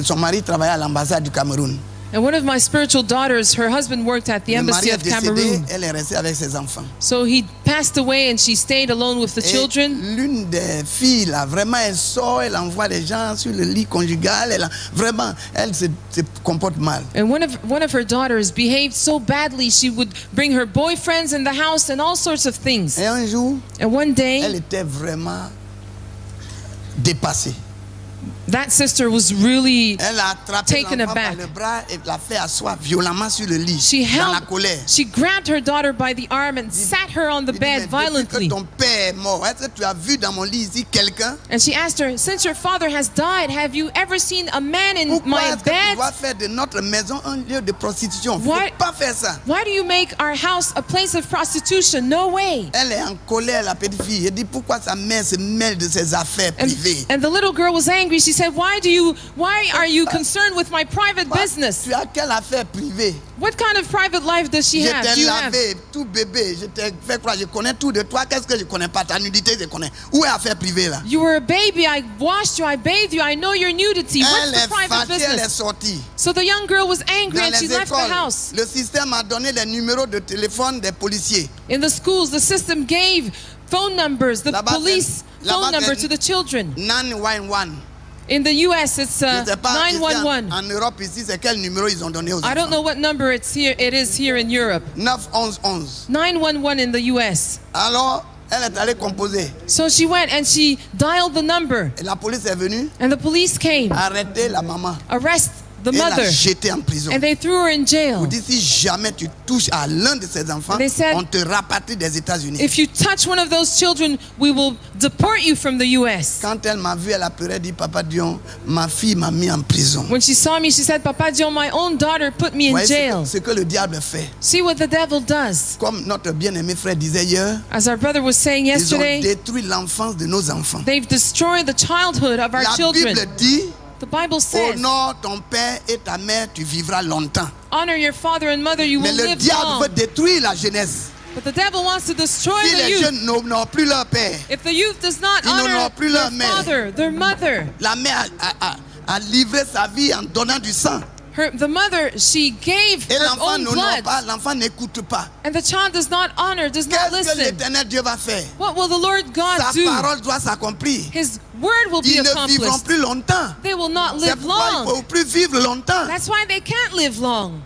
son mari travaillait à l'ambassade du Cameroun. And one of my spiritual daughters, her husband worked at the Le mari embassy est of décédé, Cameroon. elle est restée avec ses enfants. So he passed away and she stayed alone with the Et children. l'une des filles, là, vraiment, elle sort, elle envoie les gens sur le lit conjugal. Vraiment, elle se comporte mal. And one of her daughters behaved so badly, she would bring her boyfriends in the house and all sorts of things. Et un jour, And one day, elle était vraiment dépassée. that sister was really Elle a attrapé taken l'enfant par aback. le bras et l'a fait asseoir violemment sur le lit, She dans la held, colère. she grabbed her daughter by the arm and sat her on the Il dit, bed mais depuis que violently. ton père est mort, est-ce que tu as vu dans mon lit ici quelqu'un? And she asked her, since your father has died, have you ever seen a man in Pourquoi my est-ce que tu bed? dois faire de notre maison un lieu de prostitution? Il ne Why- faut pas faire ça. Why do you make our house a place of prostitution? No way. Elle est en colère, la petite fille. Elle dit pourquoi sa mère se mêle de ses affaires privées. And the little girl was angry. She said, why are you concerned with my private business? Tu as quelle affaire privée? What kind of private life does she Je have? t'ai Do you have? lavé, tout bébé. Je t'ai fait croire, je connais tout de toi. Qu'est-ce que je connais pas? Ta nudité, je connais. Où est l'affaire privée là? You were a baby. I washed you. I bathed you. I know your nudity. What's Elle the est private fâchée, elle est business? sortie. So the young girl was angry Dans and she les left the écoles, house. le système a donné les numéros de téléphone des policiers. In the schools, the system gave phone numbers, the Là-bas, police là-bas, phone number c'est to the children. 911. In the US, it's Je ne sais pas, ici, 911. en Europe, ici, c'est quel numéro ils ont donné aux I don't enfants? know what number it is here in Europe. 911. 911 in the US. Alors, elle est allée composer. So she went and she dialed the number, Et la police est venue and the police came, arrêter la maman arrest the et la mother, jeter en prison. and they threw her in Vous jail. dites, si jamais tu touches à l'un de ces enfants, They said, on te rapatrie des États-Unis. If you touch one of those children, we will deport you from the US. Quand elle m'a vu, elle a pleuré, dit, Papa Dion, ma fille m'a mis en prison. When she saw me, she said, Papa Dion, my own daughter put me in Voyez jail. ce que le diable fait. See what the devil does. Comme notre bien-aimé frère disait hier, As our brother was saying ils ont yesterday, détruit l'enfance de nos enfants. they've destroyed the childhood of our La children. Bible dit, The Bible says, honore ton père et ta mère, tu vivras longtemps. honor your father and mother, you Mais will le live diable long. veut détruire la jeunesse. But the devil wants to destroy Si the les youth. jeunes n'honorent plus leur père, If the youth does not Ils honor n'honorent plus their leur mère. father, their mother, la mère a livré sa vie en donnant du sang. the mother, she gave Et her l'enfant own n'honore blood, pas, l'enfant n'écoute pas. and the child does not honor, does not Qu'est-ce que listen. l'éternel Dieu va faire? What will the Lord God Sa do? parole doit s'accomplir. His word will be Ils ne vivront accomplished. plus longtemps. They will not C'est live pourquoi il ne long. faut plus vivre longtemps. That's why they can't live long.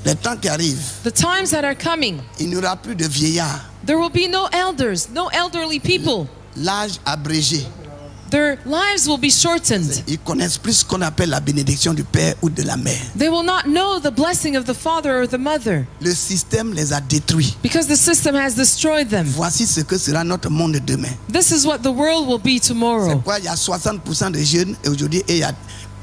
Les temps qui arrivent, the times that are coming, il n'y aura plus de vieillards. there will be no elders, no elderly people. L'âge abrégé. Their lives will be shortened. Ils connaissent plus ce qu'on appelle la bénédiction du père ou de la mère. They will not know the blessing of the father or the mother Le système les a détruits. because the system has destroyed them. Voici ce que sera notre monde demain. This is what the world will be C'est tomorrow. pourquoi il y a 60% de jeunes et aujourd'hui et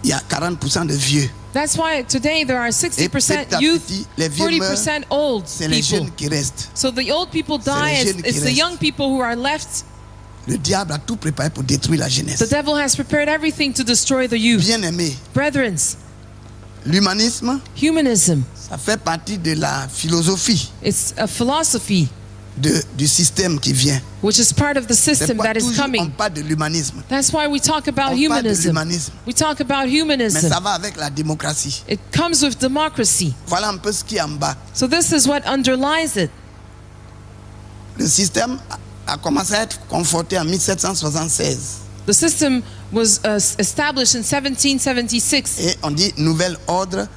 il y a 40% de vieux. That's why today there are Et 60% petit à youth, petit, les vieux meurent, 40% old c'est les people. jeunes qui restent. So the old people die, les it's, jeunes qui it's the restent. young people who are left. Le diable a tout préparé pour détruire la jeunesse. The devil has prepared everything to destroy the youth. Bien-aimés, Brethren, l'humanisme, humanism, ça fait partie de la philosophie it's a philosophy du système qui vient. which is part of the C'est system pourquoi that is toujours on coming. parle de l'humanisme. That's why we talk about On parle de humanism. l'humanisme. We talk about Mais humanism. ça va avec la démocratie. It comes with democracy. Voilà un peu ce qui est en bas. So this is what underlies it. Le système a commencé à être conforté en 1776. The system was established in 1776 Et on dit nouvel ordre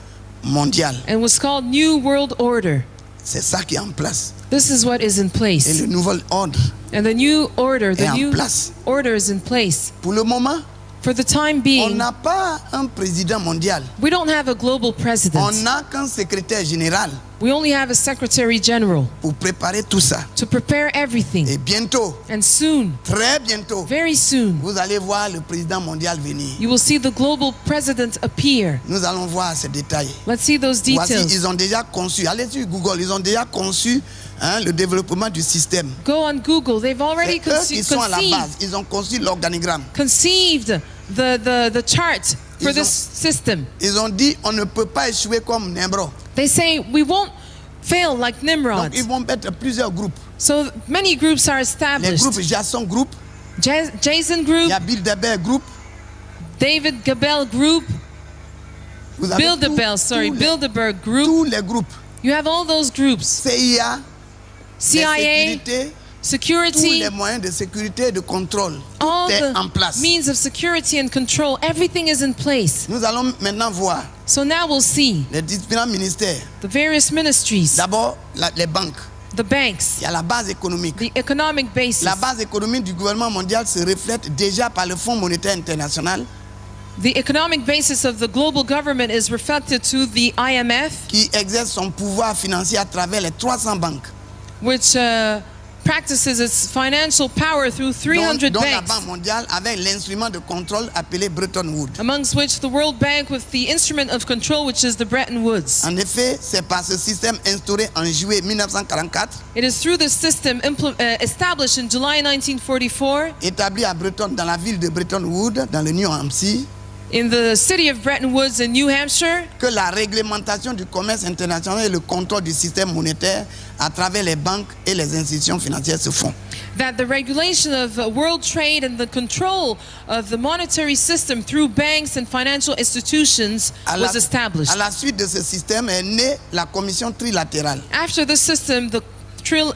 mondial. and was called New World Order. C'est ça qui est en place. This is what is in Et place. le nouvel ordre, And the new order, est the en new place. order is in place. Pour le moment, For the time on being, n'a pas un président mondial. we don't have a global On president. n'a qu'un secrétaire général We only have a secretary general pour préparer tout ça. to prepare everything. Et bientôt, And soon, très bientôt, very soon, vous allez voir le président mondial venir. you will see the global president appear. Nous allons voir ces détails. Let's see those Voici, details. ils ont déjà conçu, allez sur Google, ils ont déjà conçu le développement du système. Go on Google. They've already C'est eux qui sont à la base, conceived ils ont conçu l'organigramme. the chart for Ils this ont- system. Ils ont dit on ne peut pas échouer comme Nimrod. They say we won't fail like Donc Nimrod. ils vont mettre plusieurs groupes. So many groups are Les established. groupes Jason Group, Jason il Group, y a Bilderberg Group. David Gabel Group, Vous avez Bilderberg Group. tous les groupes. You have all those groups. CIA, CIA, les sécurités, tous security, les moyens de sécurité et de contrôle. all Tout est en the place. means of security and control. Everything is in place. Nous allons maintenant voir So now we'll see les différents ministères. the various ministries, D'abord, les banques. the banks, Il y a la base économique. the economic basis. La base économique du gouvernement mondial se reflète déjà par le Fonds monétaire international The economic basis of the global government is reflected to the IMF, qui exerce son pouvoir financier à travers les 300 banques. which practices its financial power through 300 dont la banks, Banque mondiale avec l'instrument de contrôle appelé Bretton Woods. amongst which the World Bank with the instrument of control, which is the Bretton Woods. En effet, c'est par ce système instauré en juillet 1944, It is through this system established in July 1944 établi à Breton, dans la ville de Bretton Woods, dans le New Hampshire, in the city of Bretton Woods in New Hampshire, que la réglementation du commerce international et le contrôle du système monétaire à travers les banques et les institutions financières se font. that the regulation of world trade and the control of the monetary system through banks and financial institutions was established. À la suite de ce système est née la commission trilatérale, After this system, the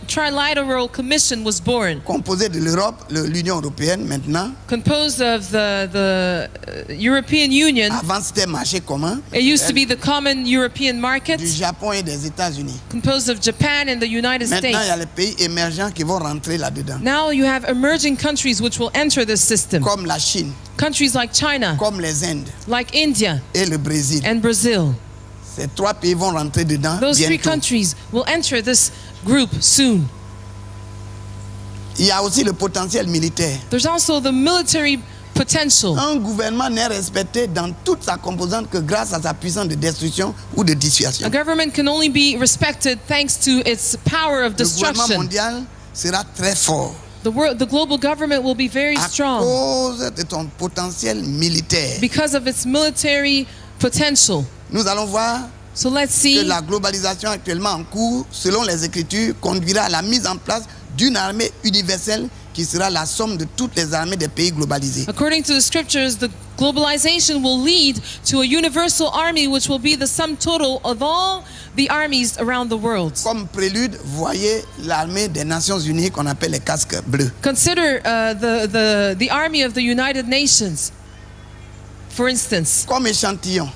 Trilateral Commission was born, composée de l'Europe, l'Union européenne maintenant. composed of the European Union. Avant c'était marché commun, It used to be the common European du market, Japon et des États-Unis. composed of Japan and the United Maintenant, il y a States. les pays émergents qui vont rentrer là-dedans, Now you have emerging countries which will enter this system. comme la Chine, Countries like China, comme les Indes like India et le Brésil. and Brazil. Ces trois pays vont rentrer dedans Those three bientôt. countries will enter this group soon. Il y a aussi le potentiel militaire. There's also the military potential. Un gouvernement n'est respecté dans toute sa composante que grâce à sa puissance de destruction ou de A dissuasion. government can only be respected thanks to its power of Le gouvernement destruction. mondial sera très fort The global government will be very à strong cause de ton potentiel militaire. because of its military potential. Nous allons voir So let's que see la globalisation actuellement en cours, selon les Écritures, conduira à la mise en place d'une armée universelle qui sera la somme de toutes les armées des pays globalisés. according to the scriptures, the globalization will lead to a universal army which will be the sum total of all the armies around the world. Comme prélude, voyez l'armée des Nations Unies qu'on appelle les casques bleus. Consider the army of the United Nations, for instance, Comme échantillon,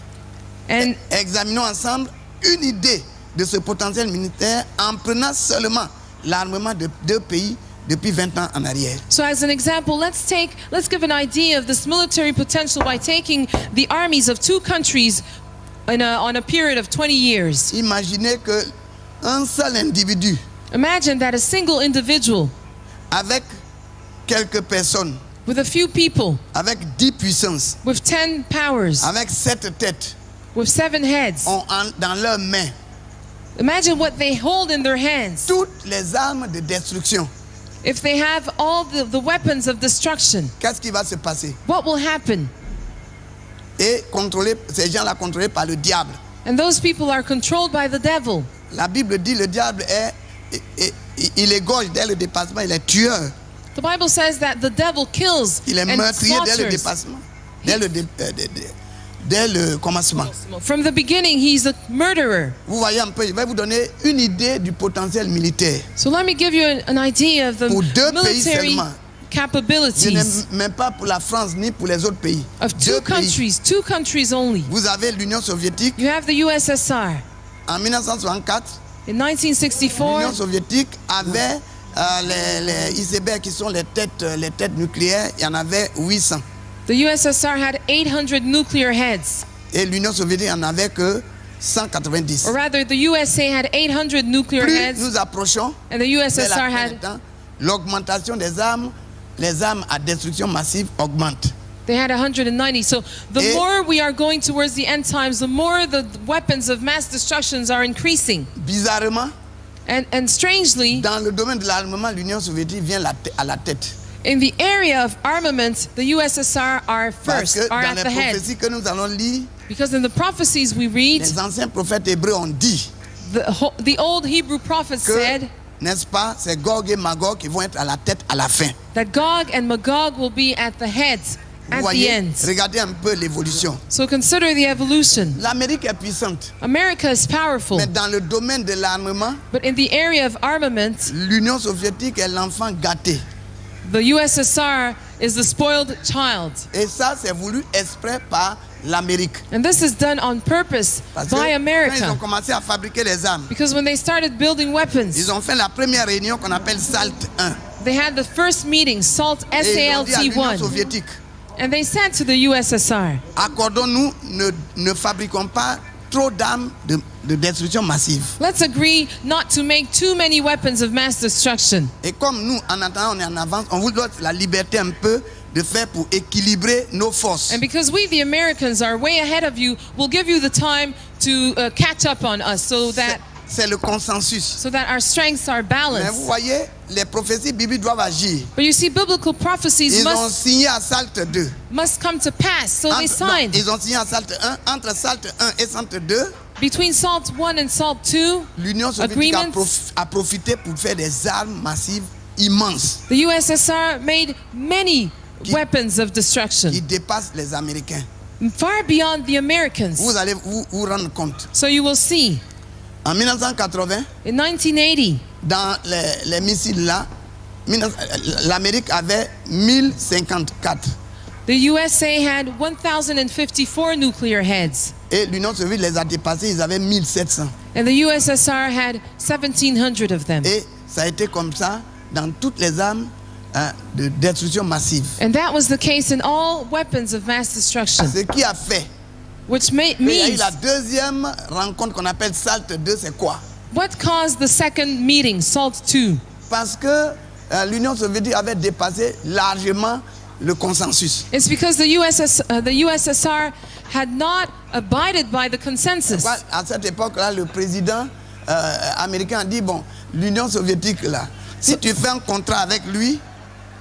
and examinons ensemble une idée de ce potentiel militaire en prenant seulement l'armement de 2 pays depuis 20 ans en arrière. So as an example, let's give an idea of this military potential by taking the armies of 2 countries on a period of 20 years. Imaginez que un seul individu Imagine that a single individual avec quelques personnes, with a few people, avec 10 puissances, with 10 powers, avec 7 têtes, with 7 heads. ont dans leurs mains Imagine what they hold in their hands. toutes les armes de destruction. If they have all the weapons of destruction, Qu'est-ce qui va se passer? what will happen? Et ces gens-là contrôlés par le diable. And those people are controlled by the devil. La Bible dit le diable il égorge dès le dépassement, il est tueur. The Bible says that the devil kills Il est and meurtrier dès le slaughters. dépassement, dès le commencement. From the beginning, he's a murderer. Vous voyez un peu, je vais vous donner une idée du potentiel militaire. So let me give you an idea of the Pour 2 pays military seulement. Je capabilities n'ai même pas pour la France ni pour les autres pays. of 2 countries, 2 countries only. Vous avez l'Union soviétique You have the USSR. en 1964. In L'Union 1964, soviétique avait les icebergs qui sont les têtes nucléaires. Il y en avait 800. the USSR had 800 nuclear heads. Et l'Union soviétique n'en avait que 190. Or rather, the USA had 800 nuclear Plus heads, nous approchons and the vers la USSR fin had du temps, l'augmentation des armes, les armes à destruction massive augmentent. They had 190. So the Et- more we are going towards the end times, the more the weapons of mass destructions are increasing. Bizarrement, And strangely, dans le domaine de l'armement, l'Union soviétique vient à la tête. in the area of armament, the USSR are Parce first, que are dans at les the head. prophéties que nous allons lire, Because in the prophecies we read, les anciens prophètes hébreux ont dit the old Hebrew prophets que, said n'est-ce pas, c'est Gog et Magog qui vont être à la tête à la fin. that Gog and Magog will be at the heads Vous at the voyez, end. regardez un peu l'évolution. So consider the evolution. L'Amérique est puissante, America is powerful, mais dans le domaine de l'armement, but in the area of armament, l'Union soviétique est l'enfant gâté. the USSR is the spoiled child. Et ça, c'est voulu exprès par l'Amérique. And this is done on purpose Parce que by quand ils ont America. commencé à fabriquer les armes, Because when they started building weapons, ils ont fait la première réunion qu'on appelle SALT 1. they had the first meeting, SALT, Et ils ont dit à l'Union SALT-1, soviétique, and they said to the USSR, accordons-nous, ne fabriquons pas trop d'armes de destruction massive. let's agree not to make too many weapons of mass destruction. Et comme nous, en attendant, on est en avance, on vous donne la liberté un peu de faire pour équilibrer nos forces. And because we, the Americans, are way ahead of you, we'll give you the time to catch up on us so C'est le consensus. that our strengths are Mais vous balanced. voyez, les prophéties bibliques doivent agir. But you see, biblical prophecies Ils ont signé à SALT 2. must come to pass. So they signed. Ils ont signé à SALT 1. Entre SALT 1 et SALT 2, Between SALT 1 and SALT 2, l'Union soviétique agreements, a profité pour faire des armes massives immenses the USSR made many weapons of destruction, qui dépassent les Américains. far beyond the Americans. Vous allez vous rendre compte. So you will see, En 1980, in 1980, dans les missiles là, l'Amérique avait 1054 the USA had 1,054 nuclear heads, et l'Union soviétique les a dépassés, ils avaient 1700. and the USSR had 1,700 of them. Et ça a été comme ça dans toutes les armes de destruction massive. And that was the case in all weapons of mass destruction, Ce qui a fait, which il y a eu means, la deuxième rencontre qu'on appelle SALT 2, c'est quoi? what caused the second meeting, SALT 2? Parce que l'Union soviétique avait dépassé largement le consensus. It's because the USSR had not abided by the consensus. À cette époque-là, le président américain a dit, bon, l'Union soviétique, là, si tu fais un contrat avec lui,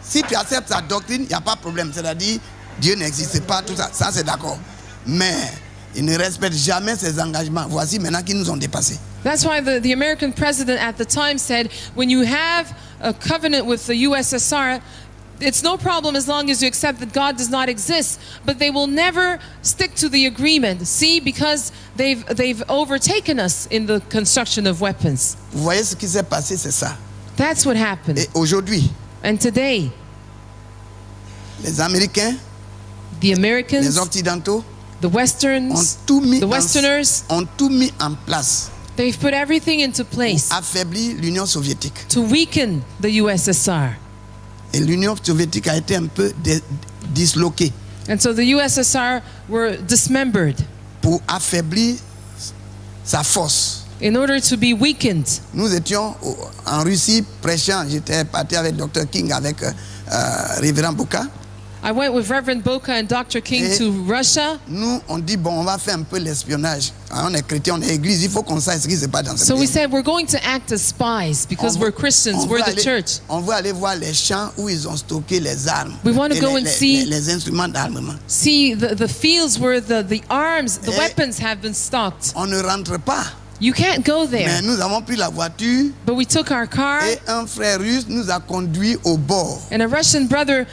si tu acceptes sa doctrine, il n'y a pas de problème. C'est-à-dire, Dieu n'existe pas, tout ça, ça c'est d'accord. Mais il ne respecte jamais ses engagements. Voici maintenant qu'ils nous ont dépassés. That's why the American president at the time said, when you have a covenant with the USSR, it's no problem as long as you accept that God does not exist, but they will never stick to the agreement. See, because they've overtaken us in the construction of weapons. Vous voyez ce qui s'est passé, c'est ça. That's what happened. Et aujourd'hui, And today, les Américains, the les Americans, Occidentaux the ont Westerns, tout mis, the Westerners, ont tout mis en place They've put everything into place affaiblir l'Union soviétique. to weaken the USSR. Et l'Union soviétique a été un peu disloquée And so the USSR were dismembered pour affaiblir sa force. in order to be weakened. Nous étions en Russie prêchant. J'étais parti avec Dr. King, avec Révérend Boka. I went with Reverend Boca and Dr. King Et to Russia. nous, on dit, bon, on va faire un peu l'espionnage. On est chrétien, on est église, il faut qu'on sache ce qui se passe dans ce So we pays. said we're going to act as spies because we're Christians, we're the church. On veut aller voir les champs où ils ont stocké les armes. We want to et go and see- les instruments d'armement. See the fields where the arms, the Et- weapons have been stocked. On ne rentre pas. You can't go Mais there. nous avons pris la voiture But we took our car et un frère russe nous a conduits au bord. and a Russian brother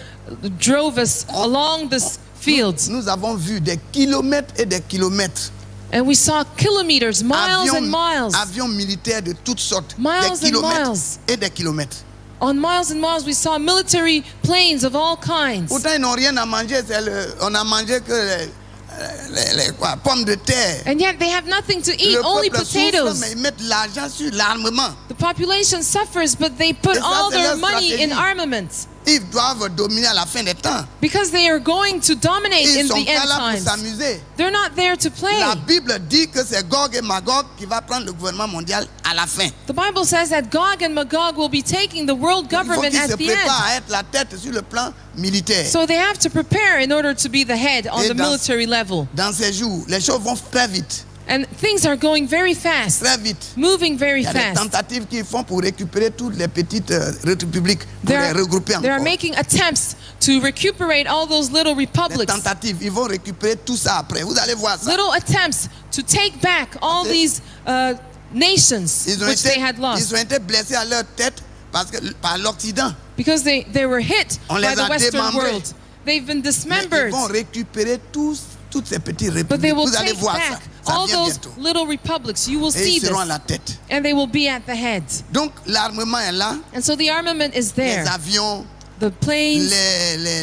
drove us along this field. Nous avons vu des kilomètres et des kilomètres. And we saw kilometers, miles and miles. Avions militaires de toutes sortes. Miles des and kilomètres miles. et des kilomètres. On miles and miles, we saw military planes of all kinds. Pourtant, ils n'ont rien à manger. On a mangé que les pommes de terre. And yet they have nothing to eat, Le only peuple souffre, potatoes. mais ils mettent l'argent sur l'armement. The population suffers, but they put Et ça, all c'est their leur money in stratégie. armaments Ils doivent dominer à la fin des temps. because they are going to dominate Ils in sont the pas end là pour times. s'amuser. They're not there to play. La Bible dit que c'est Gog et Magog qui va prendre le gouvernement mondial à la fin. The Bible says that Gog and Magog will be taking the world Il faut government qu'ils se at the end. préparent à être la tête sur le plan militaire. So they have to prepare in order to be the head on Et the dans- military level. Dans ces jours, les choses vont très vite. And things are going very fast, Très vite. moving very Il y a des fast. tentatives qu'ils font pour récupérer toutes les petites républiques, pour They're, les regrouper they're encore. making attempts to recuperate all those little Les republics, tentatives, ils vont récupérer tout ça après. Vous allez voir ça. little attempts to take back all Okay. these nations Ils ont, which they had ils lost ont été blessés à leur tête par l'Occident. because they were hit On by les the a Western démembrés. world. They've been Mais dismembered, ils vont récupérer toutes ces petites but they républiques. will Vous allez take voir back ça. Ça all vient those bientôt. little republics. You will Et see ils seront à this, la tête. and they will be at the head. Donc l'armement est là. And so the armament is there. Les avions, The planes,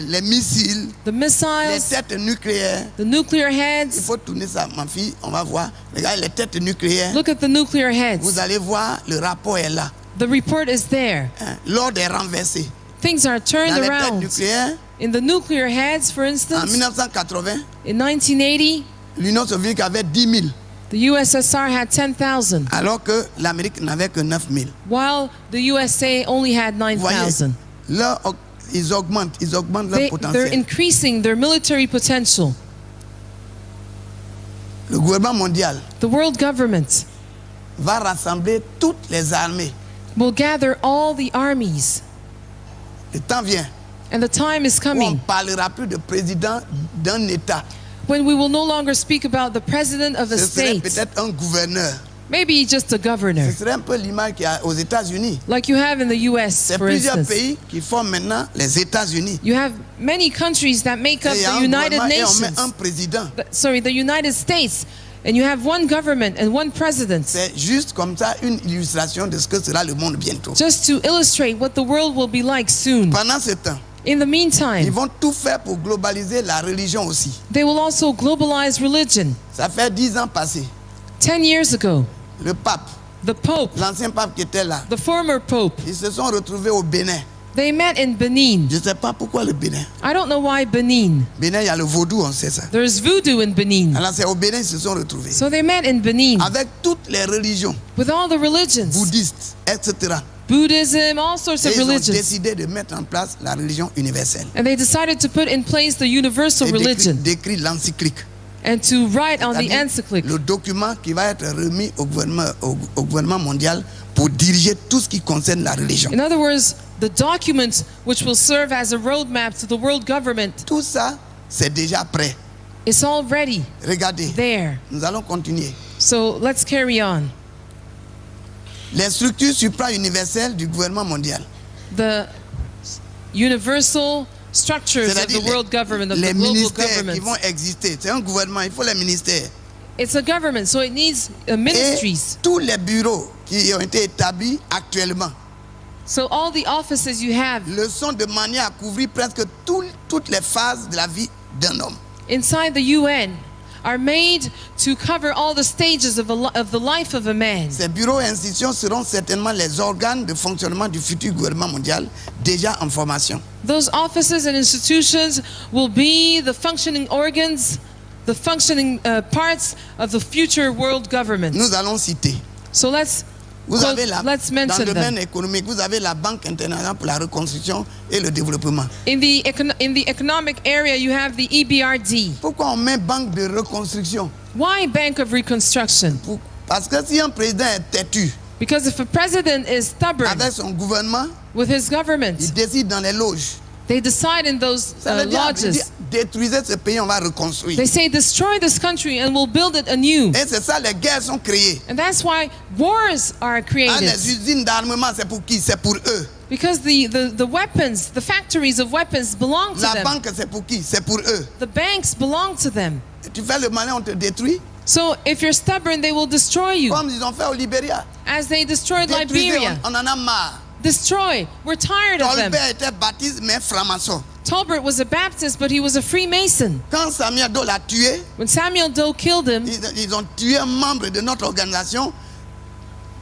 les missiles, the les missiles, têtes nucléaires. the nuclear Il heads. faut tourner ça, ma fille, on va voir. Regardez les têtes nucléaires. Look at the nuclear Vous heads. allez voir, le rapport est là. The report is there. Hein. L'ordre est renversé. Things are Dans turned les têtes around. nucléaires, In the nuclear heads, for en instance, 1980, in 1980, l'Union soviétique avait 10 000, the USSR had 10,000, alors que l'Amérique n'avait que 9 000. while the USA only had Vous voyez, 9,000. là, ils augmentent leur They're potentiel. increasing their military potential. Le gouvernement mondial The world government va rassembler toutes les armées. will gather all the armies, Le temps vient and the time is où on ne coming parlera plus de président d'un État. when we will no longer speak about the president of a Ce serait state, peut-être un gouverneur. maybe just a governor, Ce serait un peu l'image qu'il y a aux États-Unis. like you have in the US, C'est for plusieurs instance. pays qui forment maintenant les États-Unis. You have many countries that make up Et il y a the un United gouvernement et on met Nations. un président. The United States, and you have one government and one president, C'est juste comme ça une illustration de ce que sera le monde bientôt. just to illustrate what the world will be like soon. Pendant ce temps, In the ils meantime, vont tout faire pour globaliser la religion aussi. they will also globalize religion. Ça fait 10 ans passés. 10 years ago, Le pape, the Pope, l'ancien pape qui était là, the former Pope, ils se sont retrouvés au Bénin. they met in Benin. Je ne sais pas pourquoi le Bénin. I don't know why Benin. Bénin, il y a le vaudou, on sait ça. There's voodoo in Benin. Alors c'est au Bénin qu'ils se sont retrouvés. So they met in Benin Avec toutes les religions, with all the religions, bouddhistes, etc. Buddhism, all sorts Et of ils ont religions. décidé de mettre en place la religion universelle. And they decided to put in place the universal Et religion d'écrire l'encyclique. and to write on the C'est-à-dire encyclic. le document qui va être remis au gouvernement mondial pour diriger tout ce qui concerne la religion. In other words, the document which will serve as a roadmap to the world government Tout ça, c'est déjà prêt. is already Regardez, there. nous allons continuer. So let's carry on. Les structures supra-universelles du gouvernement mondial. The universal structures of C'est-à-dire the world government, of les the global ministères qui government. vont exister. C'est un gouvernement, il faut les ministères. It's a government, so it needs Et ministries. tous les bureaux qui ont été établis actuellement So all the offices you have le sont de manière à couvrir presque toutes les phases de la vie d'un homme. inside the UN are made to cover all the stages of the life of a man. Ces bureaux et institutions seront certainement les organes de fonctionnement du futur gouvernement mondial déjà en formation. Those offices and institutions will be the functioning organs, the functioning parts of the future world government. Nous allons citer. So let's Dans mention le domaine them. économique, vous avez la Banque internationale pour la reconstruction et le développement. In the economic area, you have the EBRD. Pourquoi on met Banque de reconstruction? Why Bank of Reconstruction? Parce que si un président est têtu Because if a president is stubborn avec son gouvernement, with his government, il décide dans les loges. they decide in those Ça veut dire, il dit, lodges. détruisez ce pays, on va reconstruire. They say, destroy this country and we'll build it anew. Et c'est ça, les guerres sont créées. And that's why wars are Ah, created. les usines d'armement, c'est pour qui? C'est pour eux. Because the weapons, the factories of weapons belong to La them. banque, c'est pour qui? C'est pour eux. The banks belong to them. Et tu fais le malin, on te détruit. So if you're stubborn, they will destroy you. Comme ils ont fait au Libéria. As they destroyed Détruisez, Liberia. on en a marre. Destroy. We're tired of them. Tolbert était baptiste, mais franc-maçon. Tolbert was a Baptist, but he was a Freemason. Quand Samuel Doe l'a tué, When Samuel Doe killed him, ils ont tué un membre de notre organisation,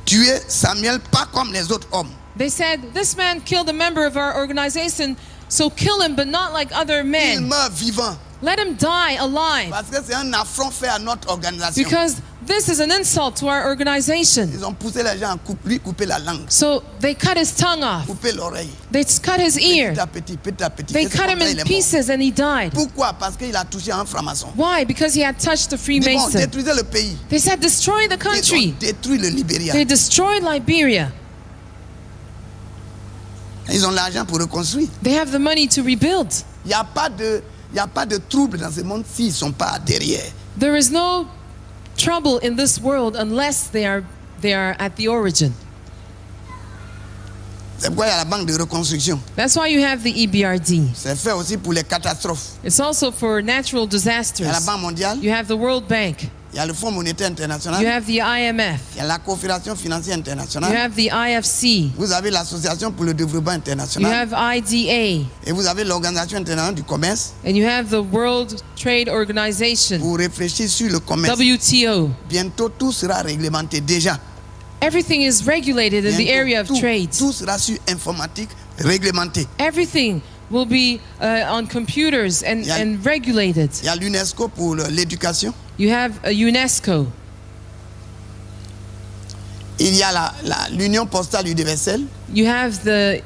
tué Samuel pas comme les autres hommes. they said, this man killed a member of our organization, so kill him, but not like other Il men. meurt vivant. Let him die alive. Parce que c'est un affront fait à notre organisation. Because this is an insult to our organization. Ils ont poussé les gens à lui couper la langue, So they cut his tongue off. couper l'oreille. They cut his ear. Petit à petit. They Et c'est cut comme him ça, il in est mort. pieces and he died. Pourquoi? Parce qu'il a touché un franc-maçon. Why? Because he had touched a Ils disent, bon, Freemason. détruisez le pays. They said, destroy the Ils ont country. détruit le Libéria. They destroyed Liberia. Ils ont l'argent pour reconstruire. They have the money to rebuild. Il n'y a pas de trouble dans ce monde s'ils ne sont pas derrière. There is no trouble in this world unless they are at the origin. C'est pourquoi il y a la banque de reconstruction. That's why you have the EBRD. C'est fait aussi pour les catastrophes. It's also for natural Il y a la disasters. Banque mondiale, You have the World Bank. il y a le Fonds monétaire international, You have the IMF. il y a la Confédération financière You internationale, have the IFC. vous avez l'Association pour le développement You international have IDA. et vous avez l'Organisation internationale du commerce And you have the World Trade Organization, pour réfléchir sur le commerce. WTO. Bientôt tout sera réglementé déjà. Everything is regulated in the area of Bientôt, trade. tout sera sur informatique réglementé. Everything will be on computers Yeah. and regulated. Il y a l'UNESCO pour l'éducation. You have a UNESCO. Il y a l'Union postale universelle. You have the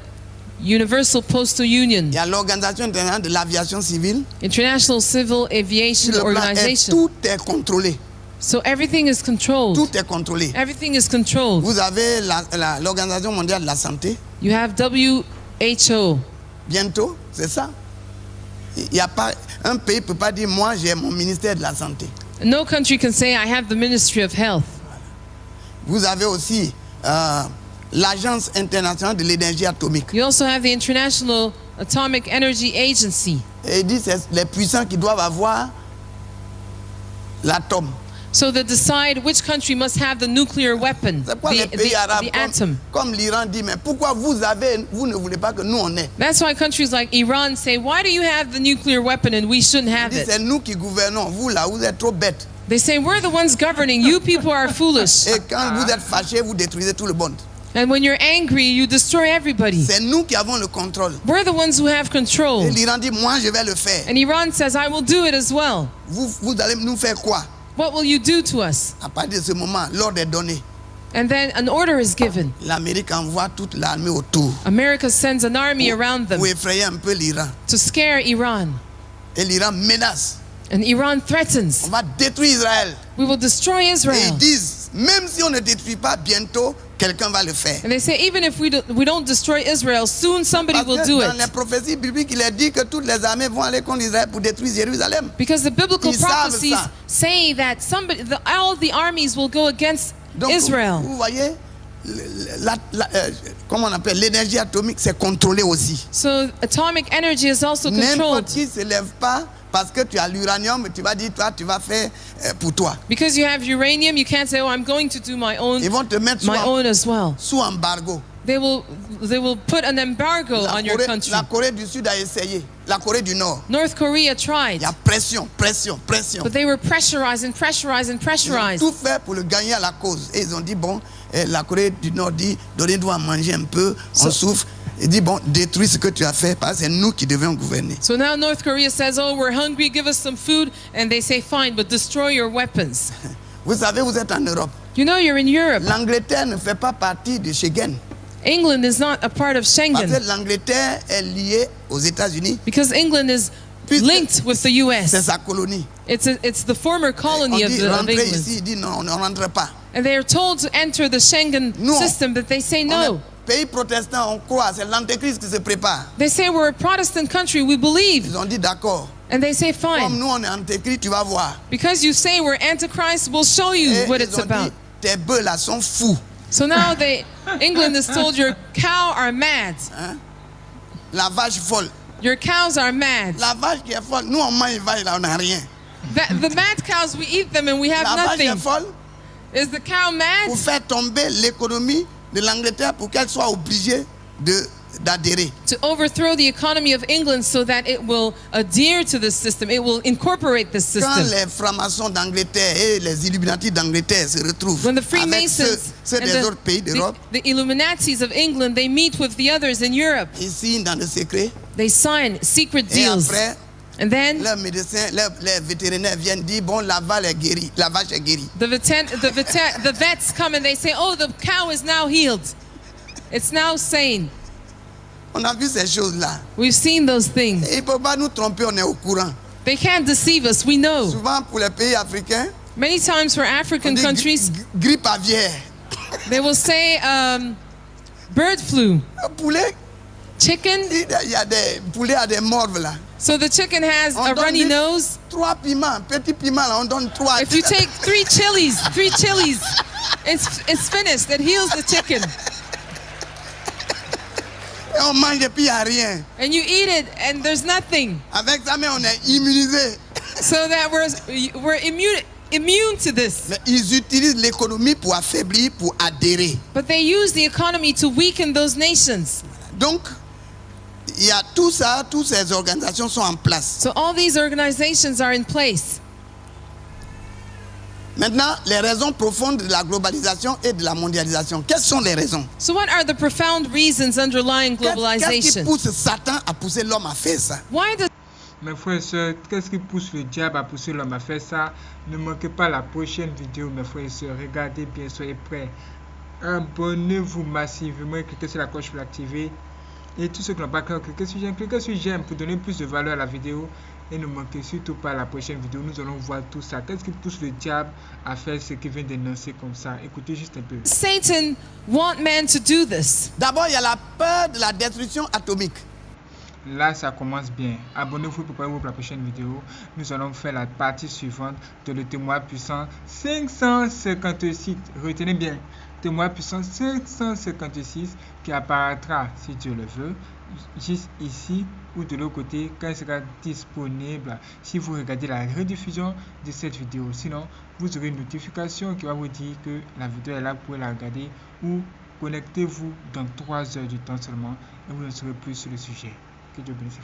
Universal Postal Union, Il y a l'Organisation internationale de l'aviation civile. International Civil Aviation Sur le plan air, Organization. tout est contrôlé. So everything is controlled. Tout est contrôlé. Everything is controlled. Vous avez l'Organisation mondiale de la santé. You have WHO. Bientôt, c'est ça. Il y a pas, un pays ne peut pas dire moi j'ai mon ministère de la santé. No country can say I have the Ministry of Health. Vous avez aussi l'Agence internationale de l'énergie atomique. You also have the International Atomic Energy Agency. Et il dit c'est les puissants qui doivent avoir l'atome. So they decide which country must have the nuclear weapon, C'est pourquoi les pays arabes the atom. comme l'Iran dit mais pourquoi vous ne voulez pas que nous on ait? That's why countries like Iran say, why do you have the nuclear weapon and we shouldn't Il have dit it? c'est nous qui gouvernons, vous là vous êtes trop bêtes. They say, we're the ones governing, you people are foolish. Et quand vous êtes fâchés, vous détruisez tout le monde. And when you're angry, you destroy everybody. C'est nous qui avons le contrôle. We're the ones who have control. Et l'Iran dit moi je vais le faire. And Iran says, I will do it as well. Vous allez nous faire quoi? What will you do to us? À partir de ce moment, l'ordre est donné. And then an order is given. L'Amérique envoie toute l'armée autour America sends an army around them pour effrayer un peu l'Iran. to scare Iran. Et l'Iran menace. And Iran On threatens, va détruire Israël. we will destroy Et Israel. ils disent, même si on ne détruit pas, bientôt, quelqu'un va le faire. And they say, even if we don't destroy Israel, soon somebody Parce will que do dans les it. prophéties bibliques, il est dit que toutes les armées vont aller contre Israël pour détruire Jérusalem. Because the biblical Ils savent prophecies ça. say that all the armies will go against Donc, Israel. vous voyez, comment on appelle, l'énergie atomique, c'est contrôlé aussi. So atomic energy is also controlled. N'importe qui ne se lève pas parce que tu as l'uranium, tu vas dire, toi, tu vas faire pour toi. Because you have uranium, you can't say, oh, I'm going to do my Ils vont te mettre own as well. sous embargo. they will put an embargo on your country. La Corée du Sud a essayé. La Corée du Nord. North Korea Il tried, y a pression, pression, pression. but they were pressurized and pressurized and Ils ont pressurized. tout fait pour le gagner à la cause. Et ils ont dit, bon, la Corée du Nord dit, donnez-nous à manger un peu, on souffre. Il dit, bon, détruis ce que tu as fait, parce que c'est nous qui devions gouverner. So now North Korea says, oh, we're hungry, give us some food. And they say, fine, but destroy your weapons. Vous savez, vous êtes en Europe. You know you're in Europe. L'Angleterre ne fait pas partie de Schengen. England is not a part of Parce Schengen que l'Angleterre est liée aux États-Unis. because England is linked with the C'est US. sa colonie. It's the former On colony of dit, of rentrez England. ici, il dit, non, on ne rentre pas. And they are told to enter the Schengen Non. system, but they say On no. est pays protestant, on croit, c'est l'antéchrist qui se prépare. They say we're a Protestant country, we believe. Ils ont dit, d'accord. And they say, Comme fine. nous, on est antéchrist, tu vas voir. Because you say we're Antichrist, we'll show you Et what ils it's ont about. dit, tes bœufs là sont fous. So now England is told your cow are mad. Hein? La vache folle. Your cows are mad. La vache qui est folle, nous on mange vache là, on n'a rien. The mad cows, we eat them and we have La vache est nothing. folle Is the cow mad? pour faire tomber l'économie de l'Angleterre pour qu'elle soit obligée d'adhérer. To overthrow the economy of England so that it will adhere to this system. It will incorporate this Quand system. les francs-maçons d'Angleterre et les Illuminati d'Angleterre se retrouvent When the avec Freemasons ceux and des autres pays d'Europe, the Illuminatis of England, they meet with the others in Europe. ils signent dans le secret They sign secret et deals. après, And then leurs médecins, les vétérinaires viennent dire, bon, la vache est guérie, la vache est guérie. the vets come and they say, oh, the cow is now healed. It's now sane. On a vu ces choses-là. We've seen those things. Et ils ne peuvent pas nous tromper, on est au courant. They can't deceive us, we know. Souvent pour les pays africains, Many times for on African dit countries, grippe aviaire. they will say bird flu, Le poulet, chicken. il y a des poulets à des morves là. So the chicken has On a donne runny des- nose. 3 piments, petits piments là, on donne 3. If you take three chilies, it's finished. It heals the chicken. Et on mange et puis il n'y a rien. And you eat it and there's nothing. Avec ça, mais on est immunisé. So that we're immune to this. Mais ils utilisent l'économie pour affaiblir, pour adhérer. But they use the economy to weaken those nations. Donc, il y a tout ça, toutes ces organisations sont en place. So all these organizations are in place. Maintenant, les raisons profondes de la globalisation et de la mondialisation. Quelles sont les raisons? So what are the profound reasons underlying Qu'est-ce qui globalization? pousse Satan à pousser l'homme à faire ça? Why does Mes frères et sœurs, qu'est-ce qui pousse le diable à pousser l'homme à faire ça? Ne manquez pas la prochaine vidéo, mes frères et sœurs. Regardez bien, soyez prêts. Abonnez-vous massivement, cliquez sur la cloche pour l'activer. Et tous ceux qui n'ont pas cliqué sur j'aime pour donner plus de valeur à la vidéo. Et ne manquez surtout pas la prochaine vidéo. Nous allons voir tout ça. Qu'est-ce qui pousse le diable à faire ce qu'il vient d'énoncer comme ça? Écoutez juste un peu. Satan want man to do this? D'abord, il y a la peur de la destruction atomique. Là, ça commence bien. Abonnez-vous pour préparer-vous pour la prochaine vidéo. Nous allons faire la partie suivante de le témoin puissant 556. Retenez bien, témoin puissant 556 qui apparaîtra, si Dieu le veut, juste ici ou de l'autre côté quand il sera disponible. Si vous regardez la rediffusion de cette vidéo, sinon vous aurez une notification qui va vous dire que la vidéo est là, vous pouvez la regarder, ou connectez-vous dans 3 heures du temps seulement et vous en saurez plus sur le sujet. Que Dieu bénisse.